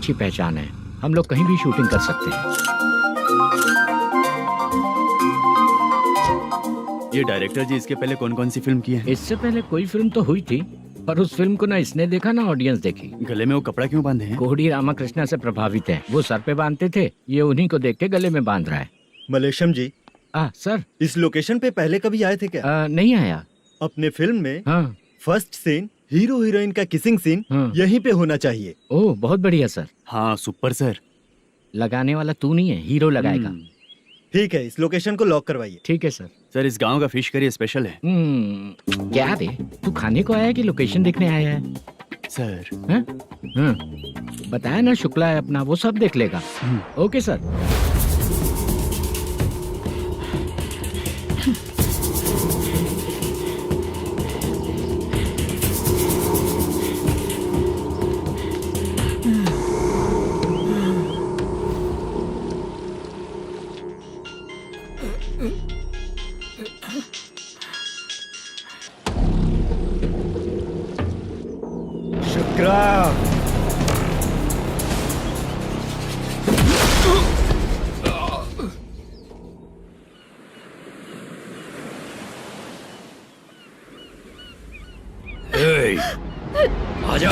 अच्छी पहचान है, हम लोग कहीं भी शूटिंग कर सकते हैं। ये डायरेक्टर जी इसके पहले कौन कौन सी फिल्म की है? इससे पहले कोई फिल्म तो हुई थी, पर उस फिल्म को ना इसने देखा ना ऑडियंस देखी। गले में वो कपड़ा क्यों बांधे हैं? कोहड़ी रामाकृष्णा से प्रभावित है, वो सर पे बांधते थे, ये उन्हीं को देख के गले में बांध रहा है। मलेशम जी, सर इस लोकेशन पे पहले कभी आए थे क्या? नहीं आया। अपने फिल्म में हाँ। फर्स्ट सीन हीरो हीरोइन का किसिंग सीन हाँ। यहीं पे होना चाहिए। ओह बहुत बढ़िया सर। हाँ सुपर सर। लगाने वाला तू नहीं है, हीरो लगाएगा। ठीक है, इस लोकेशन को लॉक करवाइए। ठीक है सर। सर इस गांव का फिश करी स्पेशल है। क्या रे, तू खाने को आया है कि लोकेशन देखने आया है? सर बताया ना, शुक्ला है अपना, वो सब देख लेगा। Okay sir. शुक्ला, आजा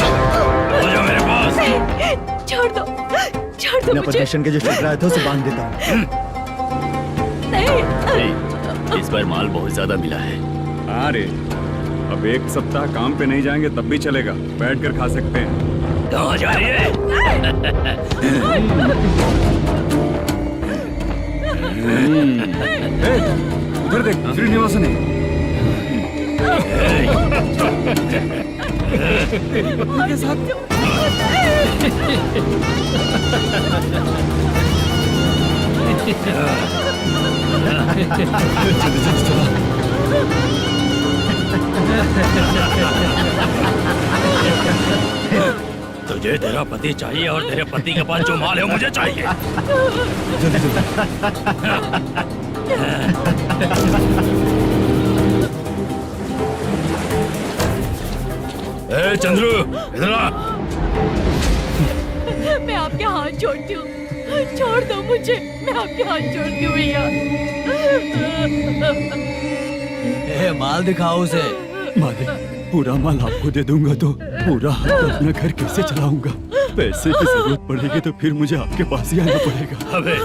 मेरे पास। छोड़ दो अपना मुझे। पोजीशन के जो शुक्ला है तो उसे बांध देता हूँ। नहीं। इस बार माल बहुत ज्यादा मिला है। हाँ रे, अब एक सप्ताह काम पे नहीं जाएंगे तब भी चलेगा, बैठ कर खा सकते हैं। कहाँ जा रही है? उधर देख, श्रीनिवासन है। उनके साथ तुझे तेरा पति चाहिए और तेरे पति के पास जो माल है वो मुझे चाहिए। ए चंद्रू, इधर आ। मैं आपके हाथ जोड़ती हूँ, छोड़ दो मुझे, मैं आपके हाथ जोड़ती हूँ भैया। माल दिखाओ उसे। मालिक, पूरा माल आपको दे दूंगा तो पूरा अपना घर कैसे चलाऊंगा? पैसे की जरूरत पड़ेगी तो फिर मुझे आपके पास ही आना पड़ेगा। अबे,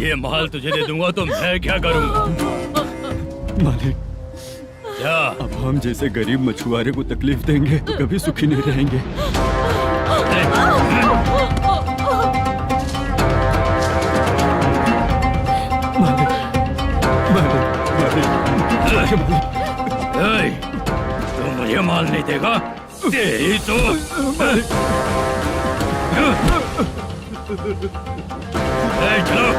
ये माल तुझे दे दूंगा तो मैं क्या करूंगा? मालिक, क्या अब हम जैसे गरीब मछुआरे को तकलीफ देंगे तो कभी सुखी नहीं रहेंगे। तू मुझे माल नहीं देगा? तेरी तो चलो।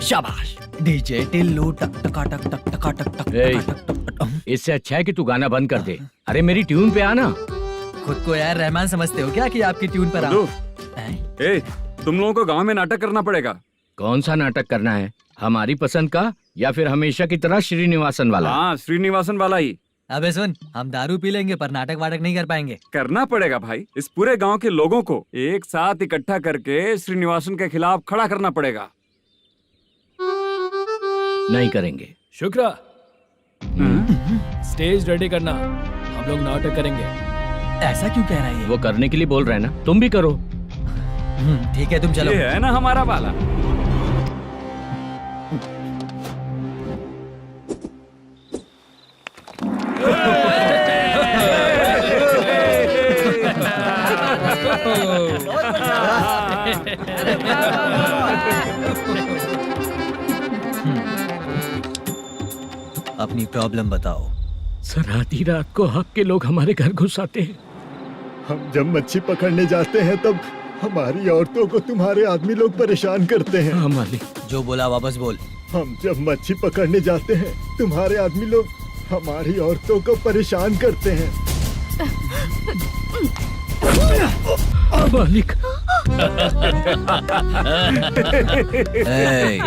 शाबाश डीजे टिल्लू टक टका टक टक टका टक टक टक टक। इससे अच्छा है कि तू गाना बंद कर दे। अरे मेरी ट्यून पे आना। खुद को यार रहमान समझते हो क्या कि आपकी ट्यून पर आओ? ए, तुम लोगों को गांव में नाटक करना पड़ेगा। कौन सा नाटक करना है? हमारी पसंद का या फिर हमेशा की तरह श्रीनिवासन वाला? हाँ, श्रीनिवासन वाला ही अबे सुन, हम दारू पी लेंगे पर नाटक वाटक नहीं कर पाएंगे। करना पड़ेगा भाई। इस पूरे गांव के लोगों को एक साथ इकट्ठा करके श्रीनिवासन के खिलाफ खड़ा करना पड़ेगा। नहीं करेंगे। शुक्रा, स्टेज रेडी करना, हम लोग नाटक करेंगे। ऐसा क्यों कह रहा है ये? वो करने के लिए बोल रहे हैं ना, तुम भी करो। ठीक है, तुम चलो। ये है ना हमारा वाला। अपनी प्रॉब्लम बताओ। सर आधी रात को आपके लोग हमारे घर घुस आते हैं। हम जब मच्छी पकड़ने जाते हैं तब हमारी औरतों को तुम्हारे आदमी लोग परेशान करते हैं। हाँ मालिक। जो बोला वापस बोल। हम जब मच्छी पकड़ने जाते हैं तुम्हारे आदमी लोग हमारी औरतों को परेशान करते हैं। मालिक। ए,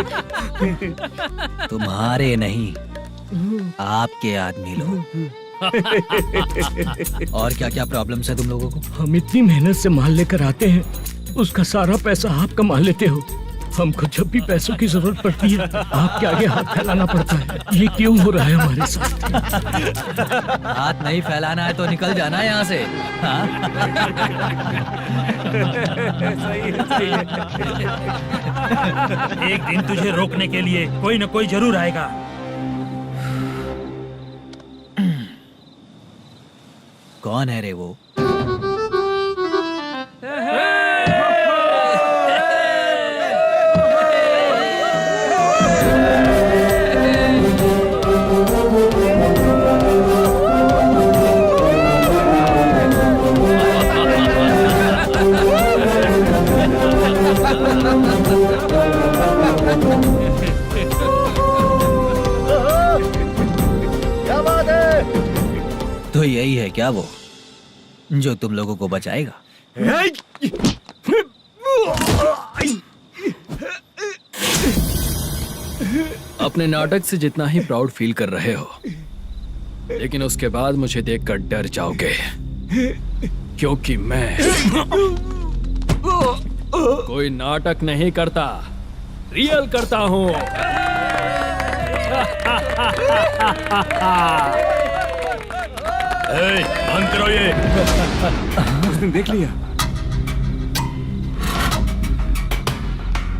तुम्हारे नहीं, आपके आदमी लोग। और क्या क्या प्रॉब्लम्स है तुम लोगों को? हम इतनी मेहनत से माल लेकर आते हैं, उसका सारा पैसा आप कमा लेते हो। हमको जब भी पैसों की जरूरत पड़ती है आपके आगे हाथ फैलाना पड़ता है। ये क्यों हो रहा है हमारे साथ? हाथ नहीं फैलाना है तो निकल जाना है यहाँ से। हाँ? एक दिन तुझे रोकने के लिए कोई न कोई जरूर आएगा। कौन है रे वो? क्या बात है? तो यही है क्या वो जो तुम लोगों को बचाएगा? अपने नाटक से जितना ही प्राउड फील कर रहे हो, लेकिन उसके बाद मुझे देखकर डर जाओगे, क्योंकि मैं कोई नाटक नहीं करता, रियल करता हूँ। बंद करो ये। उसने देख लिया।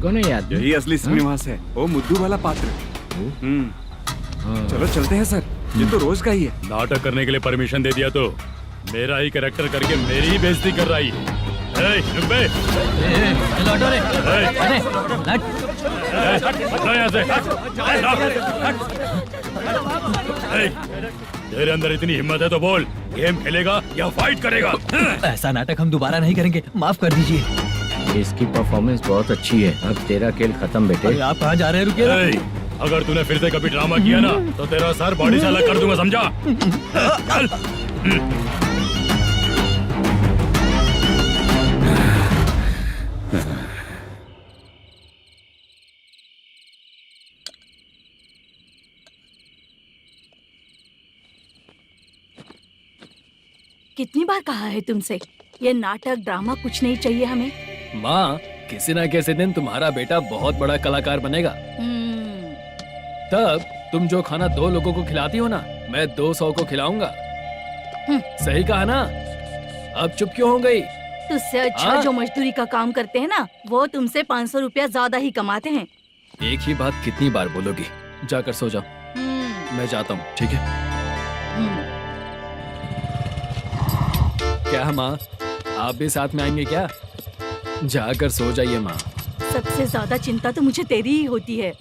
कौन है याद? यही असली श्रीनिवास है, वो मुद्दू वाला पात्र। चलो चलते हैं सर, ये तो रोज का ही है। नाटक करने के लिए परमिशन दे दिया तो मेरा ही कैरेक्टर करके मेरी ही बेइज्जती कर रही है। रुक बे। लौटो रे। हटो यहाँ से। तेरे अंदर इतनी हिम्मत है तो बोल, गेम खेलेगा या फाइट करेगा? ऐसा नाटक हम दोबारा नहीं करेंगे, माफ कर दीजिए। इसकी परफॉर्मेंस बहुत अच्छी है। अब तेरा खेल खत्म बेटे। अरे आप कहाँ जा रहे हैं? रुकिए। अगर तूने फिर से कभी ड्रामा किया ना तो तेरा सर बॉडी से अलग कर दूंगा, समझा? चल। कितनी बार कहा है तुमसे, ये नाटक ड्रामा कुछ नहीं चाहिए हमें। माँ, किसी न किसी दिन तुम्हारा बेटा बहुत बड़ा कलाकार बनेगा। तब तुम जो खाना 2 लोगों को खिलाती हो ना, मैं 200 को खिलाऊंगा। सही कहा ना? अब चुप क्यों हो गई? तुझसे अच्छा जो मजदूरी का काम करते हैं ना, वो तुमसे 500 रुपया ज्यादा ही कमाते हैं। एक ही बात कितनी बार बोलोगी? जाकर सो जाओ। मैं जाता हूँ, ठीक है? क्या माँ, आप भी साथ में आएंगे क्या? जाकर सो जाइए माँ। सबसे ज्यादा चिंता तो मुझे तेरी ही होती है।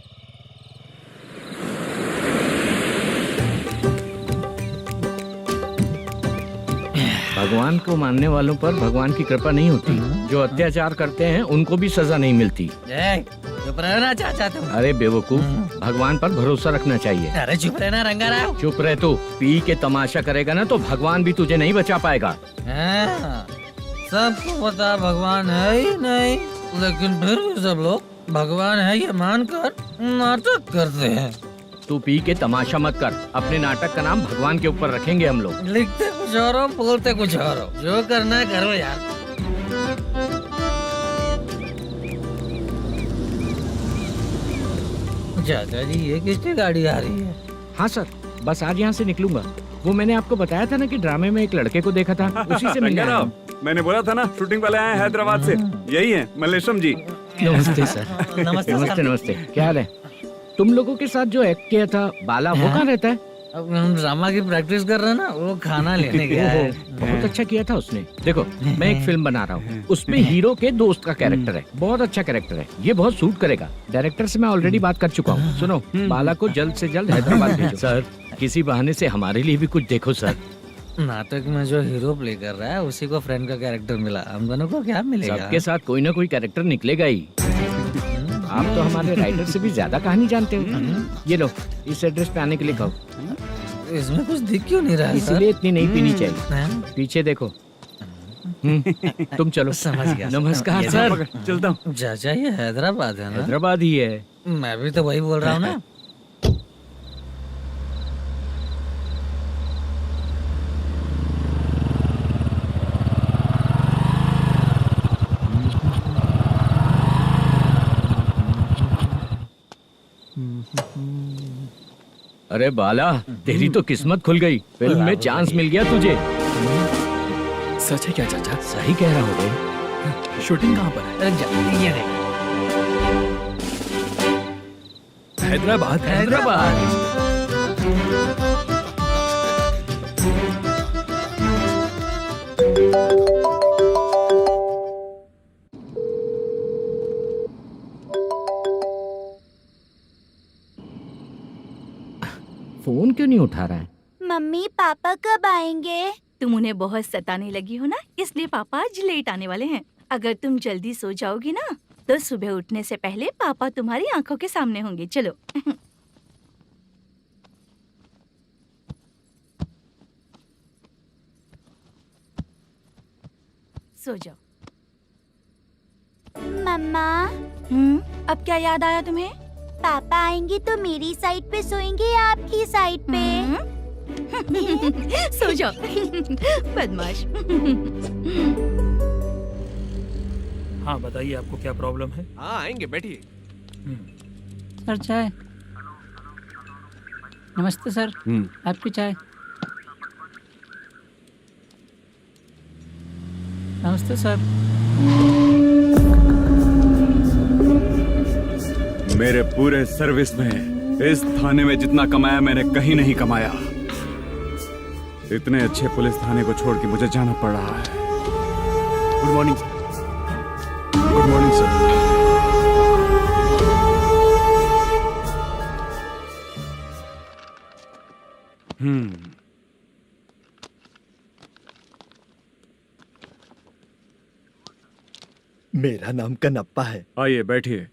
भगवान को मानने वालों पर भगवान की कृपा नहीं होती। जो अत्याचार करते हैं उनको भी सजा नहीं मिलती। चुप रहना चाचा तुम। अरे बेवकूफ, भगवान पर भरोसा रखना चाहिए। अरे चुप रहना रंगा राव। चुप रह तू। पी के तमाशा करेगा ना तो भगवान भी तुझे नहीं बचा पाएगा। सबको पता भगवान है ही नहीं, लेकिन फिर भी सब लोग भगवान है ये मानकर नाटक करते हैं। तू पी के तमाशा मत कर। अपने नाटक का नाम भगवान के ऊपर रखेंगे हम लोग। लिखते कुछ और हो, बोलते कुछ और हो। जो करना है करो यार। चाचा जी, ये किसकी गाड़ी आ रही है? हाँ सर, बस आज यहाँ से निकलूंगा। वो मैंने आपको बताया था ना कि ड्रामे में एक लड़के को देखा था, उसी से मिलने आया हूँ। मैंने बोला था ना, शूटिंग वाले आए हैं हैदराबाद से। यही है मल्लेशम जी। नमस्ते सर। नमस्ते नमस्ते नमस्ते। क्या हाल है? तुम लोगों के साथ जो एक्ट किया था बाला, वो कहाँ रहता है? अब हम ड्रामा की प्रैक्टिस कर रहे हैं ना, वो खाना लेने गया है। बहुत अच्छा किया था उसने। देखो, मैं एक फिल्म बना रहा हूँ, उसमें हीरो के दोस्त का कैरेक्टर है। बहुत अच्छा कैरेक्टर है, ये बहुत सूट करेगा। डायरेक्टर से मैं ऑलरेडी बात कर चुका हूँ। सुनो, बाला को जल्द से जल्द हैदराबाद भेजो। सर, किसी बहाने से हमारे लिए भी कुछ देखो सर। नाटक में जो हीरो प्ले कर रहा है उसी को फ्रेंड का कैरेक्टर मिला, हम दोनों को क्या मिलेगा? सबके साथ कोई ना कोई कैरेक्टर निकलेगा ही। आप तो हमारे राइटर से भी ज्यादा कहानी जानते हो। ये लो, इस एड्रेस पे आने के लिए कहो। इसमें कुछ दिख क्यों नहीं रहा है सर? इसलिए इतनी नहीं पीनी चाहिए। हाँ? पीछे देखो। तुम चलो। समझ गया। नमस्कार ये सर। चलता हूँ। चाचा ये हैदराबाद है ना? हैदराबाद ही है। मैं भी तो वही बोल रहा हूँ ना। अरे बाला, तेरी तो किस्मत खुल गई। फिल्म में चांस मिल गया तुझे। सच है क्या चाचा? सही कह रहा हो बे। शूटिंग कहाँ पर है? ये देख। हैदराबाद। हैदराबाद। फोन क्यों नहीं उठा रहा है? मम्मी पापा कब आएंगे? तुम उन्हें बहुत सताने लगी हो ना, इसलिए पापा आज लेट आने वाले हैं। अगर तुम जल्दी सो जाओगी ना तो सुबह उठने से पहले पापा तुम्हारी आंखों के सामने होंगे। चलो। सो जाओ। मम्मा अब क्या याद आया तुम्हें? पापा आएंगे तो मेरी साइड पे सोएंगे या आपकी साइड पे? सो जाओ। बदमाश। हाँ बताइए, आपको क्या प्रॉब्लम है? हाँ आएंगे, बैठिए। सर चाय। नमस्ते सर, आपकी चाय। नमस्ते सर। मेरे पूरे सर्विस में इस थाने में जितना कमाया मैंने कहीं नहीं कमाया। इतने अच्छे पुलिस थाने को छोड़ के मुझे जाना पड़ रहा है। Good morning sir. Good morning sir. मेरा नाम कनप्पा है। आइए बैठिए।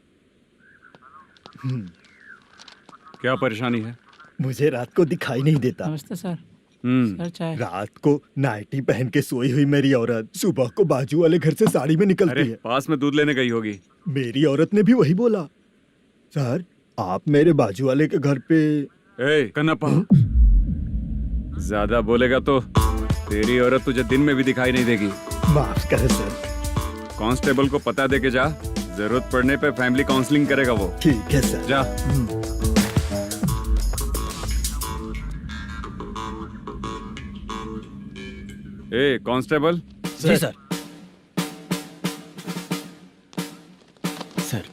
क्या परेशानी है? मुझे रात को दिखाई नहीं देता। नमस्ते सर। सर चाय। रात को नाइटी पहन के सोई हुई मेरी औरत सुबह को बाजू वाले घर से साड़ी में निकलती अरे है। पास में दूध लेने गई होगी। मेरी औरत ने भी वही बोला। सर, आप मेरे बाजू वाले के घर पे। ए कन्नप्पा, ज्यादा बोलेगा तो तेरी औरत तुझे दिन में भी दिखाई नहीं देगी। माफ करें सर। कांस्टेबल को पता दे के जा, जरूरत पड़ने पे फैमिली काउंसलिंग करेगा वो। ठीक है सर। जा। ए कांस्टेबल। जी सर। सर,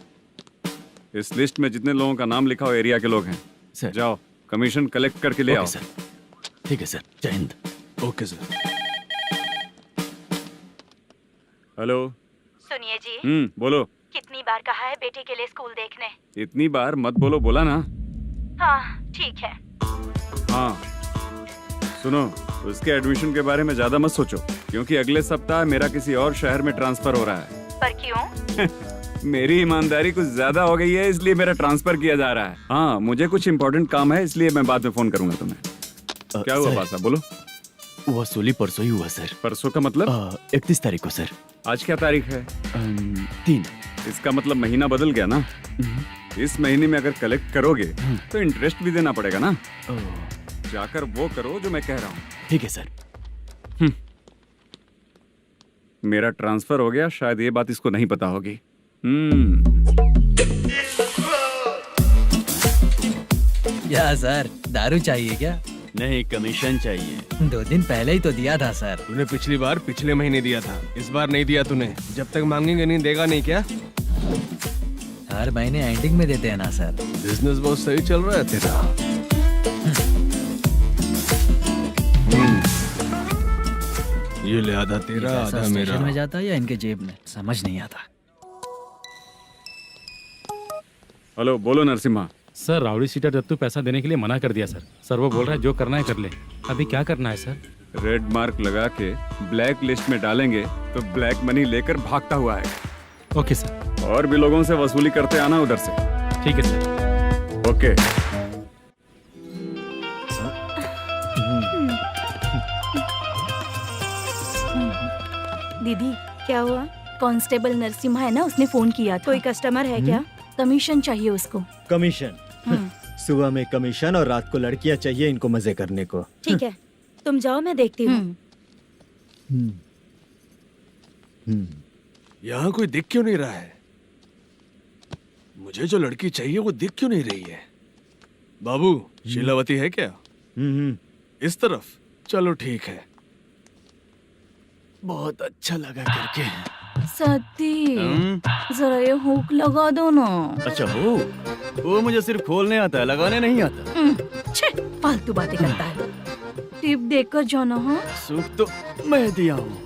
इस लिस्ट में जितने लोगों का नाम लिखा हो एरिया के लोग हैं। सर। जाओ कमीशन कलेक्ट करके ले आओ। सर। ठीक है सर। जय हिंद। Okay sir. हेलो। सुनिए जी। बोलो। कितनी बार कहा है बेटे के लिए स्कूल देखने? इतनी बार मत बोलो, बोला ना। हाँ ठीक है। हाँ सुनो, उसके एडमिशन के बारे में ज्यादा मत सोचो, क्योंकि अगले सप्ताह मेरा किसी और शहर में ट्रांसफर हो रहा है। पर क्यों? मेरी ईमानदारी कुछ ज्यादा हो गई है, इसलिए मेरा ट्रांसफर किया जा रहा है। हाँ मुझे कुछ इम्पोर्टेंट काम है, इसलिए मैं बाद में फोन करूंगा तुम्हें। क्या हुआ पासा, बोलो। वसूली परसों ही हुआ सर। परसों का मतलब? 31 तारीख को सर। आज क्या तारीख है? 3। इसका मतलब महीना बदल गया ना। इस महीने में अगर कलेक्ट करोगे तो इंटरेस्ट भी देना पड़ेगा ना। जाकर वो करो जो मैं कह रहा हूँ। ठीक है सर। मेरा ट्रांसफर हो गया, शायद ये बात इसको नहीं पता होगी। क्या सर, दारू चाहिए क्या? नहीं, कमीशन चाहिए। 2 दिन पहले ही तो दिया था सर। तूने पिछली बार पिछले महीने दिया था, इस बार नहीं दिया तूने। जब तक मांगेंगे नहीं देगा नहीं क्या? हर महीने एंडिंग में देते हैं ना सर। बिजनेस बहुत सही चल रहा है तेरा। ये ले आधा तेरा, आधा मेरा। में जाता है या इनके जेब में, समझ नहीं आता। हेलो, बोलो Narasimha. Sir rowdy seater Dattu पैसा देने के लिए मना कर दिया सर। सर वो बोल रहा है जो करना है कर ले। अभी क्या करना है सर? रेड मार्क लगा के ब्लैक लिस्ट में डालेंगे तो ब्लैक मनी लेकर भागता हुआ आएगा। Okay sir. और भी लोगों से वसूली करते आना उधर से। ठीक है सर। ओके। दीदी क्या हुआ? कांस्टेबल नरसिम्हा है ना, उसने फोन किया। कोई कस्टमर है क्या? कमीशन चाहिए उसको। कमीशन? सुबह में कमीशन और रात को लड़कियां चाहिए इनको मजे करने को। ठीक है, तुम जाओ, मैं देखती हूँ। यहाँ कोई दिख क्यों नहीं रहा है? मुझे जो लड़की चाहिए वो दिख क्यों नहीं रही है? बाबू, शीलावती है क्या? इस तरफ? चलो ठीक है। बहुत अच्छा लगा करके। सती जरा ये हुक लगा दो ना। अच्छा वो मुझे सिर्फ खोलने आता है, लगाने नहीं आता। छे, फालतू बातें करता है। टिप देकर जाना। हाँ सुख तो मैं दिया हूँ,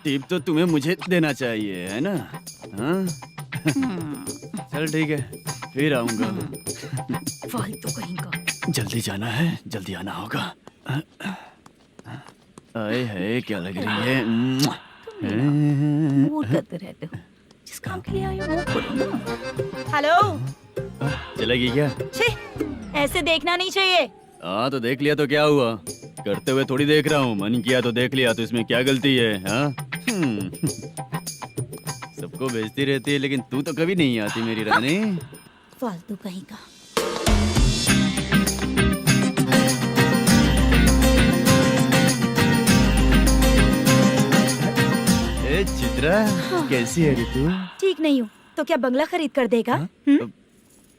टिप तो तुम्हें मुझे देना चाहिए, है ना? हाँ? चल ठीक है, फिर आऊंगा। फालतू कहीं का। जल्दी जाना है, जल्दी आना होगा। आए है क्या लग रही है? मूड करते रहते हो। जिस काम के लिए आए हो वो करो ना। हेलो, चलेगी क्या? छी, ऐसे देखना नहीं चाहिए। हाँ तो देख लिया तो क्या हुआ? करते हुए थोड़ी देख रहा हूँ, मन किया तो देख लिया, तो इसमें क्या गलती है? हाँ? सबको भेजती रहती है लेकिन तू तो कभी नहीं आती मेरी रानी। फालतू कहीं का। ए चित्रा, कैसी है रे तू? ठीक नहीं हूँ तो क्या बंगला खरीद कर देगा?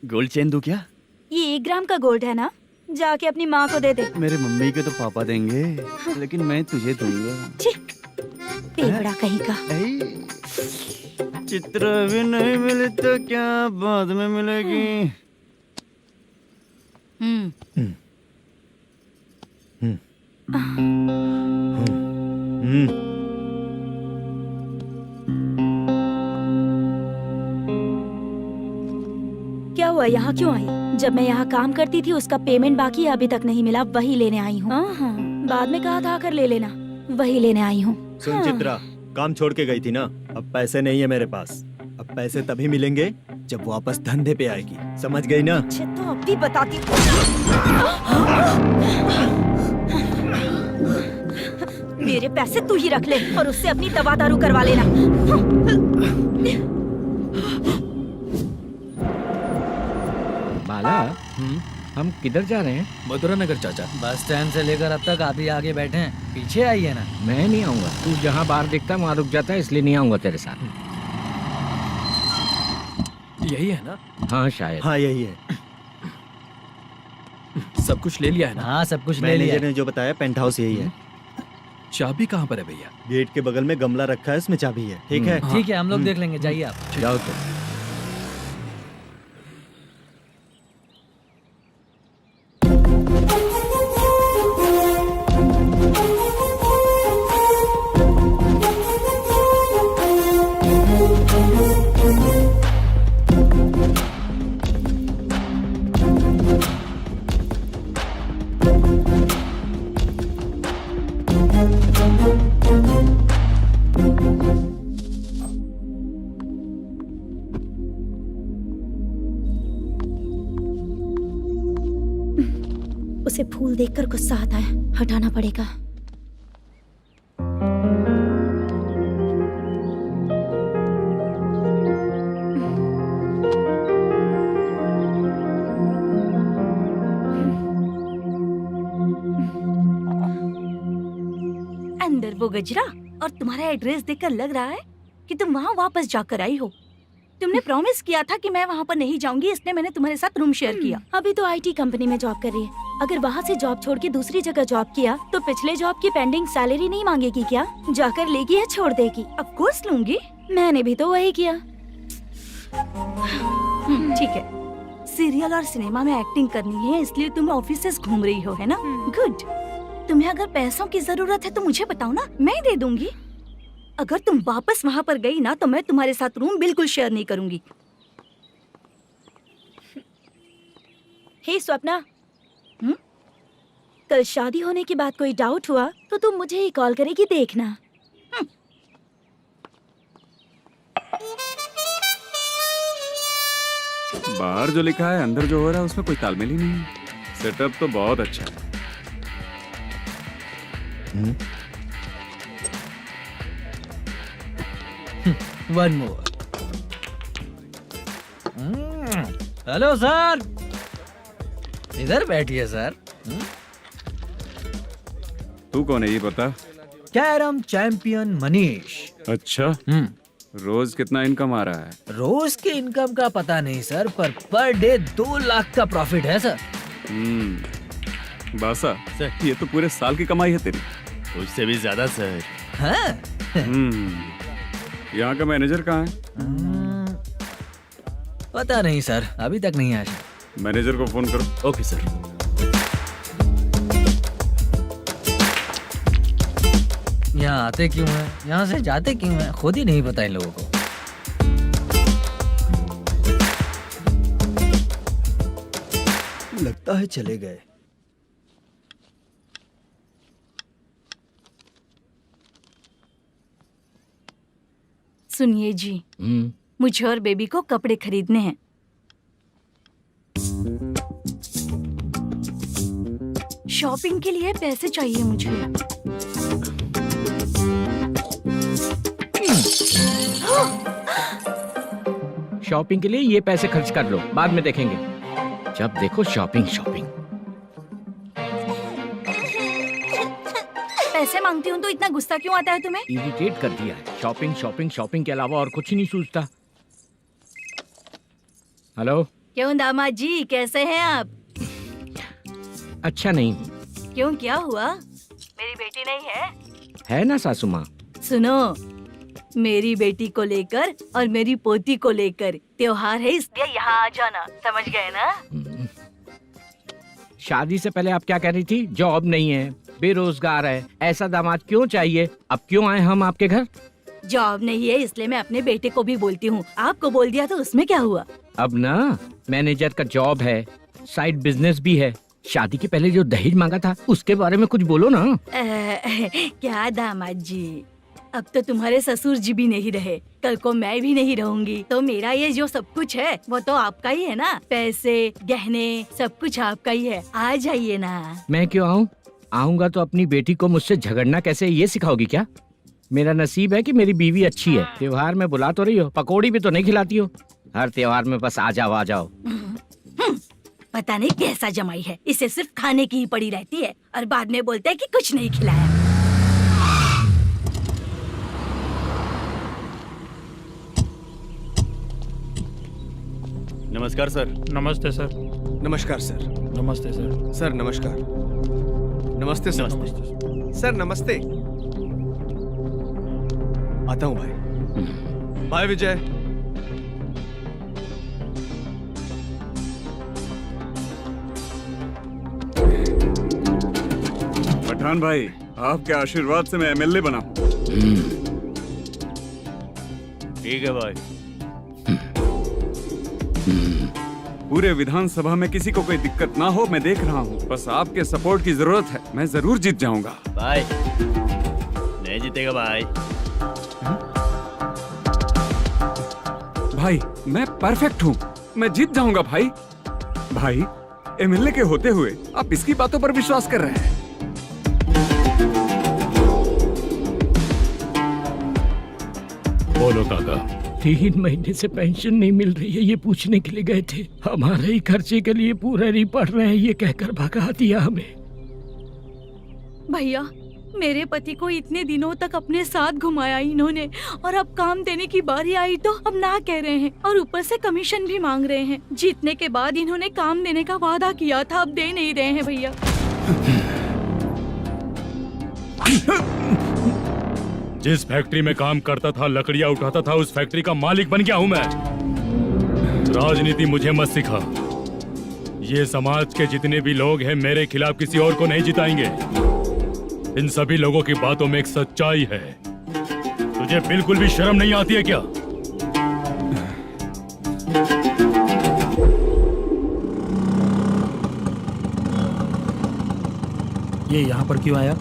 गोल्ड चेन दूं क्या? ये 1 ग्राम का गोल्ड है ना, जाके अपनी माँ को दे दे। मेरे मम्मी के तो पापा देंगे, लेकिन मैं तुझे दूंगा। पेवड़ा कहीं का। चित्रा भी नहीं मिली तो क्या बाद में मिलेगी? क्या हुआ, यहाँ क्यों आई? जब मैं यहाँ काम करती थी उसका पेमेंट बाकी है, अभी तक नहीं मिला, वही लेने आई हूँ। बाद में कहा था आकर ले लेना, वही लेने आई हूँ। सुन चित्रा, काम छोड़ के गई थी ना, अब पैसे नहीं है मेरे पास। अब पैसे तभी मिलेंगे जब वापस धंधे पे आएगी, समझ गई ना? अच्छा तो अब भी बताती। मेरे पैसे तू ही रख ले और उससे अपनी दवा दारू करवा लेना। बाला, हम किधर जा रहे हैं? मथुरा नगर चाचा। बस स्टैंड से लेकर अब तक आप ही आगे बैठे हैं, पीछे आइए ना। मैं नहीं आऊंगा, तू जहाँ बाहर दिखता वहाँ रुक जाता है, इसलिए नहीं आऊंगा तेरे साथ। यही है ना? हाँ शायद। हाँ यही है। सब कुछ ले लिया है ना? हाँ सब कुछ ले लिया। मैनेजर ने जो बताया पेंट हाउस यही है। चाबी कहाँ पर है भैया? गेट के बगल में गमला रखा है, इसमें चाबी है। ठीक है? ठीक है, हम लोग देख लेंगे, जाइए आप। जाओ तो। उसे फूल देखकर गुस्सा आता है, हटाना पड़ेगा। अंदर वो गजरा और तुम्हारा एड्रेस देखकर लग रहा है कि तुम वहाँ वापस जाकर आई हो। तुमने प्रॉमिस किया था कि मैं वहाँ पर नहीं जाऊंगी, इसलिए मैंने तुम्हारे साथ रूम शेयर किया। अभी तो आईटी कंपनी में जॉब कर रही है। अगर वहाँ से जॉब छोड़ के दूसरी जगह जॉब किया तो पिछले जॉब की पेंडिंग सैलरी नहीं मांगेगी क्या? जाकर लेगी या छोड़ देगी? ऑफ कोर्स लूंगी। मैंने भी तो वही किया। ठीक है, सीरियल और सिनेमा में एक्टिंग करनी है, इसलिए तुम ऑफिसेस घूम रही हो, है ना? गुड। तुम्हें अगर पैसों की जरूरत है तो मुझे बताओ ना, मैं दे दूंगी। अगर तुम वापस वहाँ पर गई ना तो मैं तुम्हारे साथ रूम बिल्कुल शेयर नहीं करूंगी। हे स्वप्ना, कल शादी होने के बाद कोई डाउट हुआ तो तुम मुझे ही कॉल करेगी, देखना। बाहर जो लिखा है अंदर जो हो रहा है उसमें कोई तालमेल ही नहीं है। सेटअप तो बहुत अच्छा है। One more. हेलो सर, इधर बैठिए सर। तू कौन है ये बता। Carrom champion Manish. अच्छा, रोज कितना इनकम आ रहा है। रोज के इनकम का पता नहीं सर, पर डे 2 लाख का प्रॉफिट है सर। बासा, ये तो पूरे साल की कमाई है तेरी। उससे भी ज्यादा सर। हाँ? यहाँ का मैनेजर कहाँ है। पता नहीं सर, अभी तक नहीं आया। मैनेजर को फोन करो। Okay sir. यहाँ आते क्यों हैं, यहाँ से जाते क्यों हैं, खुद ही नहीं पता इन लोगों को। लगता है चले गए। सुनिए जी, मुझे और बेबी को कपड़े खरीदने हैं। शॉपिंग के लिए पैसे चाहिए मुझे। शॉपिंग के लिए ये पैसे खर्च कर लो, बाद में देखेंगे। जब देखो शॉपिंग शॉपिंग। पैसे मांगती हूँ तो इतना गुस्सा क्यों आता है तुम्हें? इरिटेट कर दिया है। शॉपिंग शॉपिंग शॉपिंग के अलावा और कुछ नहीं सूझता। हेलो। क्यों दामाद जी, कैसे हैं आप? अच्छा नहीं। क्यों, क्या हुआ? मेरी बेटी नहीं है? है ना सासू माँ। सुनो, मेरी बेटी को लेकर और मेरी पोती को लेकर त्योहार है, इसलिए यहाँ आ जाना, समझ गए ना? शादी से पहले आप क्या कह रही थी? जॉब नहीं है, बेरोजगार है, ऐसा दामाद क्यों चाहिए? अब क्यों आए हम आपके घर? जॉब नहीं है इसलिए मैं अपने बेटे को भी बोलती हूँ। आपको बोल दिया तो उसमें क्या हुआ? अब ना मैनेजर का जॉब है, साइड बिजनेस भी है। शादी के पहले जो दहेज मांगा था उसके बारे में कुछ बोलो ना। क्या दामाद जी, अब तो तुम्हारे ससुर जी भी नहीं रहे, कल को मैं भी नहीं रहूंगी, तो मेरा ये जो सब कुछ है वो तो आपका ही है ना। पैसे, गहने, सब कुछ आपका ही है। आ जाइए ना। मैं क्यों आऊँ? आऊंगा तो अपनी बेटी को मुझसे झगड़ना कैसे ये सिखाओगी क्या? मेरा नसीब है कि मेरी बीवी अच्छी है। त्योहार में बुला तो रही हो, पकौड़ी भी तो नहीं खिलाती हो। हर त्योहार में बस आ जाओ आ जाओ। पता नहीं कैसा जमाई है, इसे सिर्फ खाने की ही पड़ी रहती है और बाद में बोलते हैं कि कुछ नहीं खिलाया। नमस्कार सर। नमस्ते सर। नमस्कार सर। नमस्ते सर। सर नमस्कार। नमस्ते सर। सर नमस्ते। आता हूँ भाई। बाय विजय। पठान भाई, आपके आशीर्वाद से मैं एमएलए बना हूँ। ठीक है भाई। पूरे विधानसभा में किसी को कोई दिक्कत ना हो, मैं देख रहा हूँ। बस आपके सपोर्ट की जरूरत है, मैं जरूर जीत जाऊंगा। भाई नहीं जीतेगा भाई। भाई मैं परफेक्ट हूँ, मैं जीत जाऊंगा भाई। भाई एमएलए के होते हुए आप इसकी बातों पर विश्वास कर रहे हैं। बोलो काका। 3 महीने से पेंशन नहीं मिल रही है, ये पूछने के लिए गए थे। हमारे ही खर्चे के लिए पूरा नहीं पड़ रहे हैं, ये कहकर भगा दिया हमें। भैया, मेरे पति को इतने दिनों तक अपने साथ घुमाया इन्होंने, और अब काम देने की बारी आई तो अब ना कह रहे हैं, और ऊपर से कमीशन भी मांग रहे हैं। जीतने के बाद इन्होंने काम देने का वादा किया था, अब दे नहीं रहे हैं भैया। जिस फैक्ट्री में काम करता था, लकड़ियां उठाता था, उस फैक्ट्री का मालिक बन गया हूं मैं। राजनीति मुझे मत सिखा। ये समाज के जितने भी लोग हैं मेरे खिलाफ किसी और को नहीं जिताएंगे। इन सभी लोगों की बातों में एक सच्चाई है। तुझे बिल्कुल भी शर्म नहीं आती है क्या? ये यहाँ पर क्यों आया?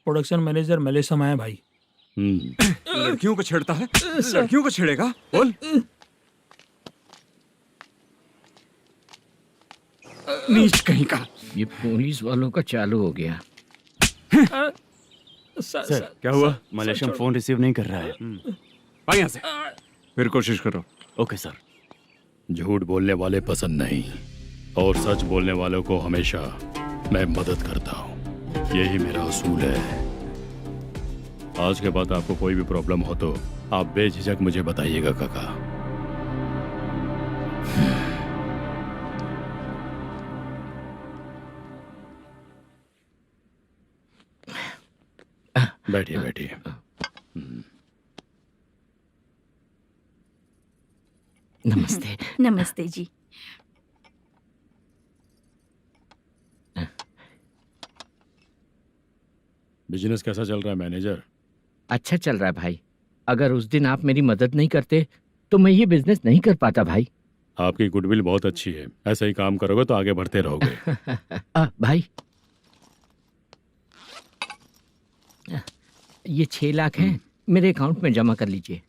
प्रोडक्शन मैनेजर मलेशम आया भाई। लड़कियों को छेड़ता है, लड़कियों को छेड़ेगा? बोल। नीच कहीं का। ये पुलिस वालों का चालू हो गया। सर क्या हुआ? मलेशियन फोन रिसीव नहीं कर रहा है। भाई यहाँ से फिर कोशिश करो। Okay sir. झूठ बोलने वाले पसंद नहीं और सच बोलने वालों को हमेशा मैं मदद करता हूँ, यही मेरा असूल है। आज के बाद आपको कोई भी प्रॉब्लम हो तो आप बेझिझक मुझे बताइएगा काका। बैठिए बैठिए। नमस्ते। नमस्ते जी। बिजनेस कैसा चल रहा है मैनेजर? अच्छा चल रहा है भाई। अगर उस दिन आप मेरी मदद नहीं करते तो मैं ये बिजनेस नहीं कर पाता भाई। आपकी गुडविल बहुत अच्छी है, ऐसा ही काम करोगे तो आगे बढ़ते रहोगे। भाई ये 6 लाख हैं, मेरे अकाउंट में जमा कर लीजिए।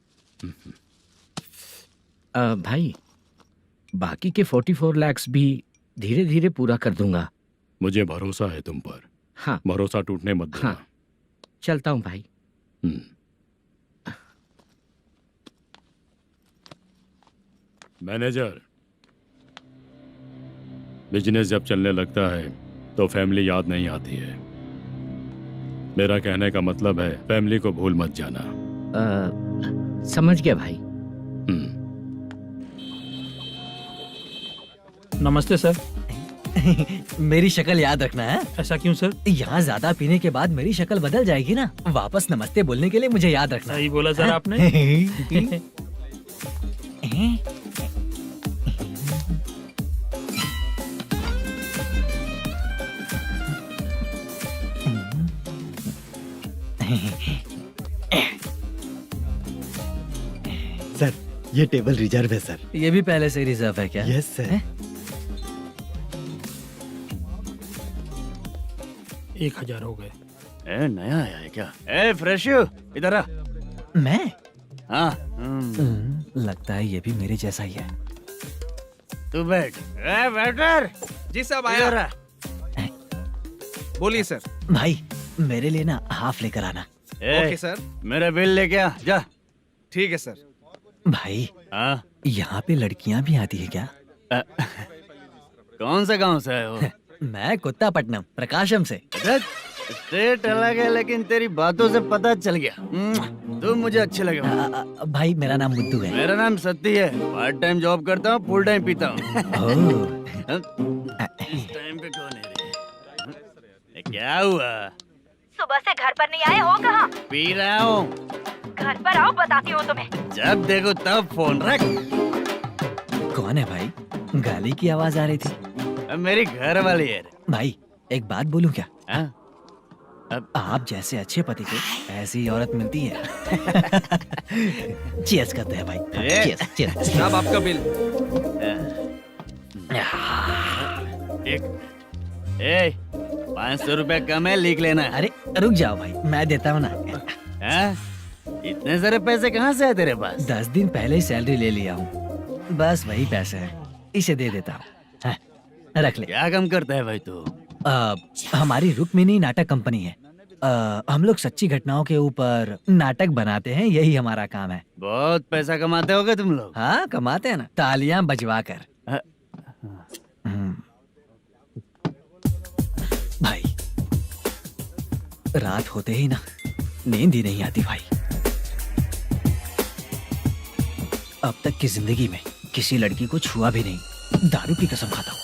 भाई बाकी के 44 लाख भी धीरे धीरे पूरा कर दूंगा। मुझे भरोसा है तुम पर। हाँ भरोसा टूटने मत देना। हाँ चलता हूँ भाई। मैनेजर, बिजनेस जब चलने लगता है तो फैमिली याद नहीं आती है। मेरा कहने का मतलब है फैमिली को भूल मत जाना। समझ गया भाई। नमस्ते सर। मेरी शक्ल याद रखना है। ऐसा क्यों सर? यहाँ ज्यादा पीने के बाद मेरी शक्ल बदल जाएगी ना। वापस नमस्ते बोलने के लिए मुझे याद रखना। सही बोला सर आपने। सर ये टेबल रिजर्व है सर। ये भी पहले से रिजर्व है क्या? Yes sir. 1000 हो गए। ए नया आया है क्या? ए फ्रेश इधर आ। मैं? हाँ। लगता है ये भी मेरे जैसा ही है। तू बैठ। ए वेटर। जी साहब आया। बोलिए सर। भाई मेरे लिए ना हाफ लेकर आना। Okay sir. मेरा बिल लेके आ जा। ठीक है सर। भाई हाँ यहाँ पे लड़कियाँ भी आती है क्या? कौन सा गांव से है वो? मैं कुत्तापट्टनम प्रकाशम से। स्टेट अलग है लेकिन तेरी बातों से पता चल गया। तू मुझे अच्छे लगे। भाई मेरा नाम मुद्दू है। मेरा नाम सत्ती है। पार्ट टाइम जॉब करता हूँ, फुल टाइम पीता हूँ। इस टाइम पे कौन है रे? क्या हुआ? सुबह से घर पर नहीं आए हो? कहाँ? पी रहा हूँ। घर पर आओ, बताती हूँ तुम्हें। जब देखो तब फोन रख। कौन है भाई? गाली की आवाज आ रही थी। मेरी घर वाली है। भाई एक बात बोलूं क्या? अब आप जैसे अच्छे पति को ऐसी औरत मिलती है। चीयर्स करते हैं भाई। Cheers cheers. साहब आपका बिल। एक 500 रुपया कम है, लिख लेना। अरे रुक जाओ भाई, मैं देता हूँ ना। इतने सारे पैसे कहाँ से है तेरे पास? 10 दिन पहले ही सैलरी ले लिया हूँ, बस वही पैसे हैं, इसे दे देता हूँ। रख ले। क्या काम करता है भाई तू? हमारी रुक्मिनी नाटक कंपनी है। हम लोग सच्ची घटनाओं के ऊपर नाटक बनाते हैं, यही हमारा काम है। बहुत पैसा कमाते होगे तुम लोग। हाँ कमाते हैं ना, तालियां बजवा कर। भाई रात होते ही ना नींद ही नहीं आती भाई। अब तक की जिंदगी में किसी लड़की को छुआ भी नहीं, दारू की कसम खाता हूँ।